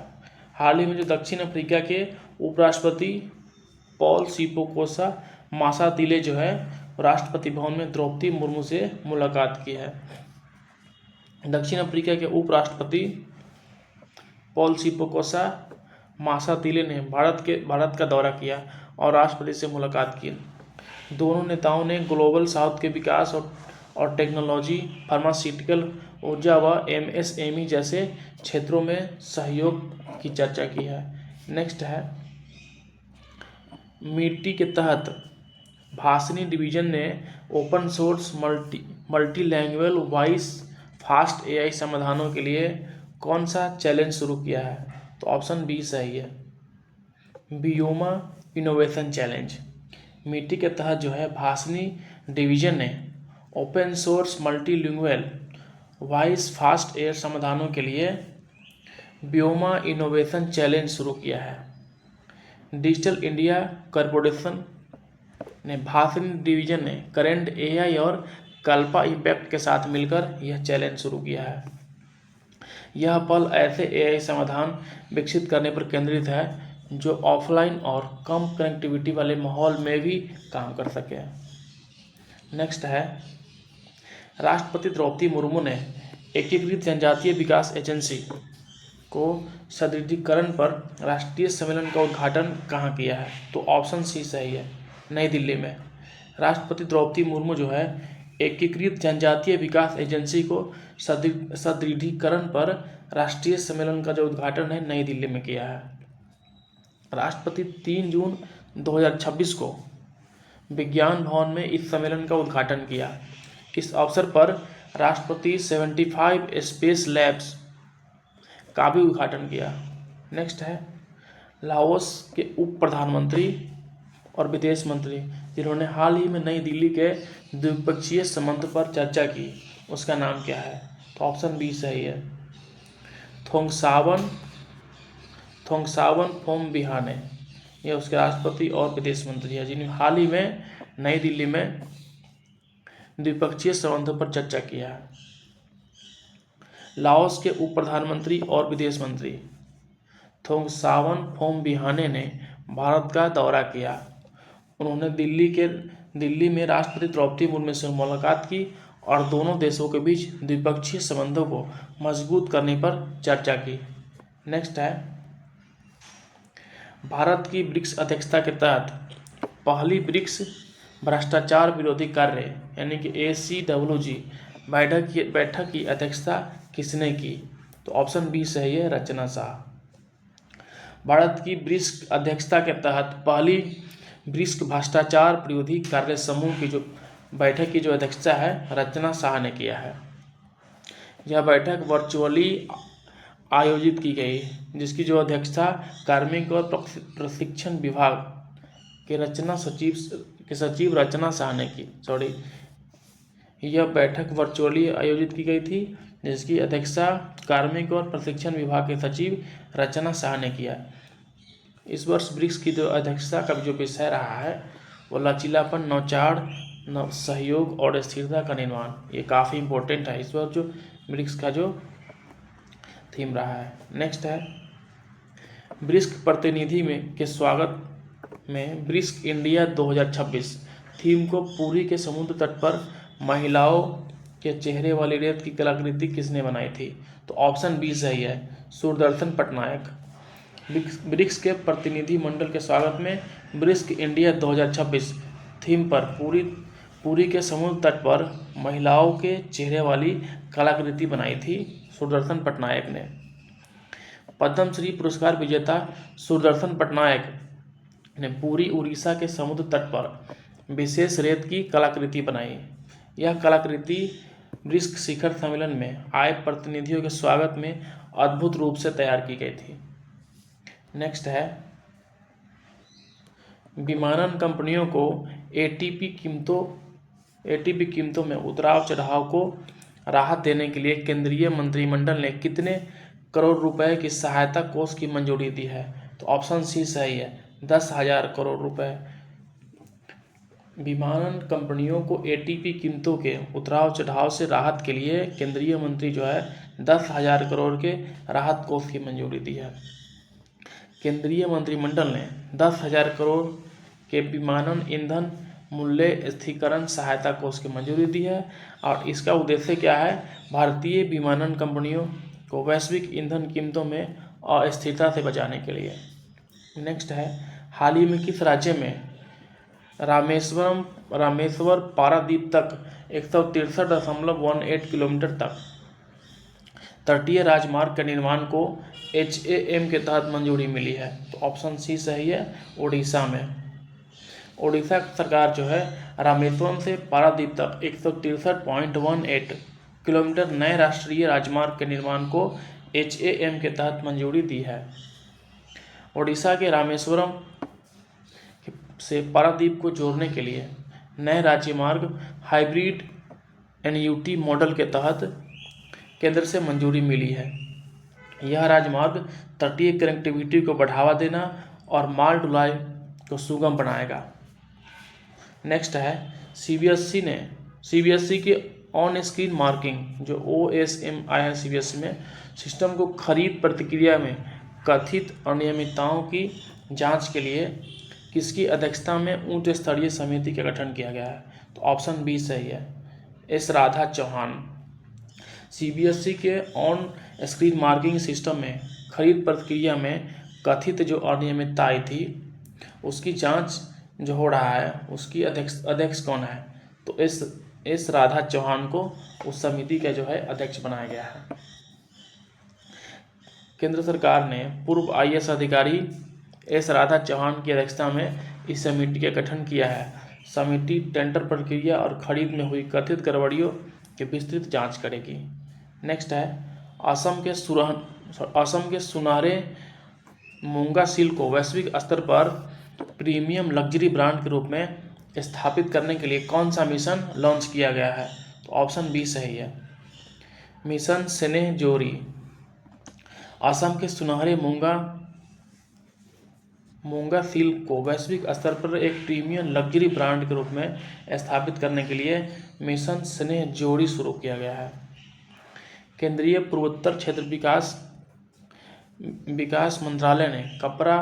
हाल ही में जो दक्षिण अफ्रीका के उपराष्ट्रपति पॉल सिपोकोसा मासातिले जो है राष्ट्रपति भवन में द्रौपदी मुर्मू से मुलाकात की है। दक्षिण अफ्रीका के उपराष्ट्रपति पॉल सिपोकोसा मासातिले ने भारत का दौरा किया और राष्ट्रपति से मुलाकात की। दोनों नेताओं ने ग्लोबल साउथ के विकास और टेक्नोलॉजी, फार्मास्यूटिकल, ऊर्जा व MSME जैसे क्षेत्रों में सहयोग की चर्चा की है। नेक्स्ट है, मिट्टी के तहत भाषणी डिवीजन ने open source multi language voice fast AI समाधानों के लिए कौन सा चैलेंज शुरू किया है? तो ऑप्शन बी सही है, बियोमा इनोवेशन चैलेंज। मिट्टी के तहत जो है भाषणी डिवीजन ने open source multilingual voice fast AI समाधानों के लिए बियोमा इनोवेशन चैलेंज शुरू किया है। डिजिटल इंडिया कॉरपोरेशन ने भाषणी डिवीजन ने करेंट AI और कल्पा इम्पैक्ट के साथ मिलकर यह चैलेंज शुरू किया है। यह पल ऐसे AI समाधान विकसित करने पर केंद्रित है जो ऑफलाइन और कम कनेक्टिविटी वाले माहौल में भी काम कर सके। नेक्स्ट है, राष्ट्रपति द्रौपदी मुर्मू ने एकीकृत जनजातीय विकास एजेंसी को सुदृढ़ीकरण पर राष्ट्रीय सम्मेलन का उद्घाटन कहाँ किया है? तो ऑप्शन सी सही है, नई दिल्ली में। राष्ट्रपति द्रौपदी मुर्मू जो है एकीकृत जनजातीय विकास एजेंसी को सुदृढ़ीकरण पर राष्ट्रीय सम्मेलन का जो उद्घाटन है नई दिल्ली में किया है। राष्ट्रपति 3 जून 2026 को विज्ञान भवन में इस सम्मेलन का उद्घाटन किया। इस अवसर पर राष्ट्रपति 75 स्पेस लैब्स का भी उद्घाटन किया। नेक्स्ट है, लाओस के उप प्रधानमंत्री और विदेश मंत्री जिन्होंने हाल ही में नई दिल्ली के द्विपक्षीय संबंध पर चर्चा की, उसका नाम क्या है? तो ऑप्शन बी सही है, थोंगसावन फोमबिहाने, ये उसके राष्ट्रपति और विदेश मंत्री है, जिन्होंने हाल ही में नई दिल्ली में द्विपक्षीय संबंधों पर चर्चा किया है। लाओस के उप प्रधानमंत्री और विदेश मंत्री थोंगसावन फोमबिहाने ने भारत का दौरा किया। उन्होंने दिल्ली में राष्ट्रपति द्रौपदी मुर्मू से मुलाकात की और दोनों देशों के बीच द्विपक्षीय संबंधों को मजबूत करने पर चर्चा की। नेक्स्ट है, भारत की ब्रिक्स अध्यक्षता के तहत पहली ब्रिक्स भ्रष्टाचार विरोधी कार्य यानी कि ACWG बैठक की अध्यक्षता किसने की? तो ऑप्शन बी सही है, रचना शाह। भारत की ब्रिक्स अध्यक्षता के तहत पहली ब्रिक्स भ्रष्टाचार विरोधी कार्य समूह की जो बैठक की जो अध्यक्षता है रचना शाह ने किया है। यह बैठक वर्चुअली आयोजित की गई, जिसकी जो अध्यक्षता कार्मिक और प्रशिक्षण विभाग के सचिव रचना शाह ने की। यह बैठक वर्चुअली आयोजित की गई थी, जिसकी अध्यक्षता कार्मिक और प्रशिक्षण विभाग के सचिव रचना शाह ने किया। इस वर्ष ब्रिक्स की जो अध्यक्षता का जो विषय रहा है वो लचीलापन, नवाचार, सहयोग और स्थिरता का निर्माण। ये काफ़ी इम्पोर्टेंट है इस वर्ष जो ब्रिक्स का जो थीम रहा है। नेक्स्ट है, ब्रिक्स प्रतिनिधि के स्वागत में ब्रिक्स इंडिया 2026 थीम को पुरी के समुद्र तट पर महिलाओं के चेहरे वाली रेत की कलाकृति किसने बनाई थी? तो ऑप्शन बी सही है, सुदर्शन पटनायक। ब्रिक्स के प्रतिनिधि मंडल के स्वागत में ब्रिक्स इंडिया 2026 थीम पर पुरी के समुद्र तट पर महिलाओं के चेहरे वाली कलाकृति बनाई थी सुदर्शन पटनायक ने। पद्मश्री पुरस्कार विजेता सुदर्शन पटनायक ने पुरी उड़ीसा के समुद्र तट पर विशेष रेत की कलाकृति बनाई। यह कलाकृति ब्रिक्स शिखर सम्मेलन में आए प्रतिनिधियों के स्वागत में अद्भुत रूप से तैयार की गई थी। नेक्स्ट है, विमानन कंपनियों को एटीपी कीमतों में उतार चढ़ाव को राहत देने के लिए केंद्रीय मंत्रिमंडल ने कितने करोड़ रुपए की सहायता कोष की मंजूरी दी है? तो ऑप्शन सी सही है, 10,000 करोड़ रुपए। विमानन कंपनियों को एटीपी कीमतों के उतार चढ़ाव से राहत के लिए केंद्रीय मंत्री जो है 10,000 करोड़ के राहत कोष की मंजूरी दी है। केंद्रीय मंत्रिमंडल ने 10,000 करोड़ के विमानन ईंधन मूल्य स्थिरीकरण सहायता कोष की मंजूरी दी है और इसका उद्देश्य क्या है? भारतीय विमानन कंपनियों को वैश्विक ईंधन कीमतों में अस्थिरता से बचाने के लिए। नेक्स्ट है, हाल ही में किस राज्य में रामेश्वर पारादीप तक 163.18 किलोमीटर तक तटीय राजमार्ग के निर्माण को HAM के तहत मंजूरी मिली है? तो ऑप्शन सी सही है, उड़ीसा में। उड़ीसा सरकार जो है रामेश्वरम से पारादीप तक 163.18 किलोमीटर नए राष्ट्रीय राजमार्ग के निर्माण को HAM के तहत मंजूरी दी है। उड़ीसा के रामेश्वरम से पारादीप को जोड़ने के लिए नए राज्य मार्ग हाइब्रिड NUT मॉडल के तहत केंद्र से मंजूरी मिली है। यह राजमार्ग तटीय कनेक्टिविटी को बढ़ावा देना और माल ढुलाई को सुगम बनाएगा। नेक्स्ट है, CBSE के ऑन स्क्रीन मार्किंग जो OSM आया है CBSE में सिस्टम को खरीद प्रक्रिया में कथित अनियमितताओं की जांच के लिए किसकी अध्यक्षता में उच्च स्तरीय समिति का गठन किया गया है? तो ऑप्शन बी सही है, S राधा चौहान। CBSE के ऑन स्क्रीन मार्किंग सिस्टम में खरीद प्रक्रिया में कथित जो अनियमितता आई थी उसकी जांच जो हो रहा है उसकी अध्यक्ष कौन है? तो S राधा चौहान को उस समिति का जो है अध्यक्ष बनाया गया है। केंद्र सरकार ने पूर्व IAS अधिकारी S राधा चौहान की अध्यक्षता में इस समिति का गठन किया है। समिति टेंडर प्रक्रिया और खरीद में हुई कथित गड़बड़ियों की विस्तृत जांच करेगी। नेक्स्ट है, असम के सुनहरे मूंगा सिल्क को वैश्विक स्तर पर प्रीमियम लग्जरी ब्रांड के रूप में स्थापित करने के लिए कौन सा मिशन लॉन्च किया गया है? तो ऑप्शन बी सही है, मिशन स्नेह जोरी। असम के सुनहरे मूंगा मूंगा सिल्क को वैश्विक स्तर पर एक प्रीमियम लग्जरी ब्रांड के रूप में स्थापित करने के लिए मिशन स्नेह जोड़ी शुरू किया गया है। केंद्रीय पूर्वोत्तर क्षेत्र विकास मंत्रालय ने कपड़ा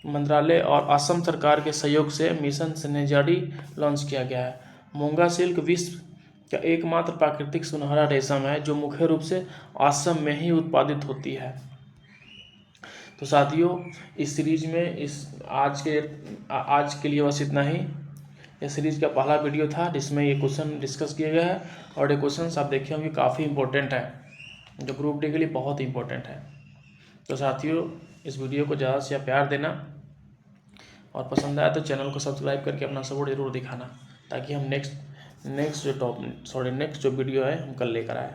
मंत्रालय और असम सरकार के सहयोग से मिशन स्नेह जोड़ी लॉन्च किया गया है। मूंगा सिल्क विश्व का एकमात्र प्राकृतिक सुनहरा रेशम है जो मुख्य रूप से असम में ही उत्पादित होती है। तो साथियों, इस सीरीज में आज के लिए बस इतना ही। यह सीरीज का पहला वीडियो था जिसमें ये क्वेश्चन डिस्कस किए गए हैं और ये क्वेश्चन आप देखे होंगे काफ़ी इंपॉर्टेंट है, जो ग्रुप डी के लिए बहुत इंपॉर्टेंट है। तो साथियों, इस वीडियो को ज़्यादा से ज़्यादा प्यार देना और पसंद आया तो चैनल को सब्सक्राइब करके अपना सपोर्ट जरूर दिखाना, ताकि हम नेक्स्ट जो वीडियो है हम कल लेकर आए।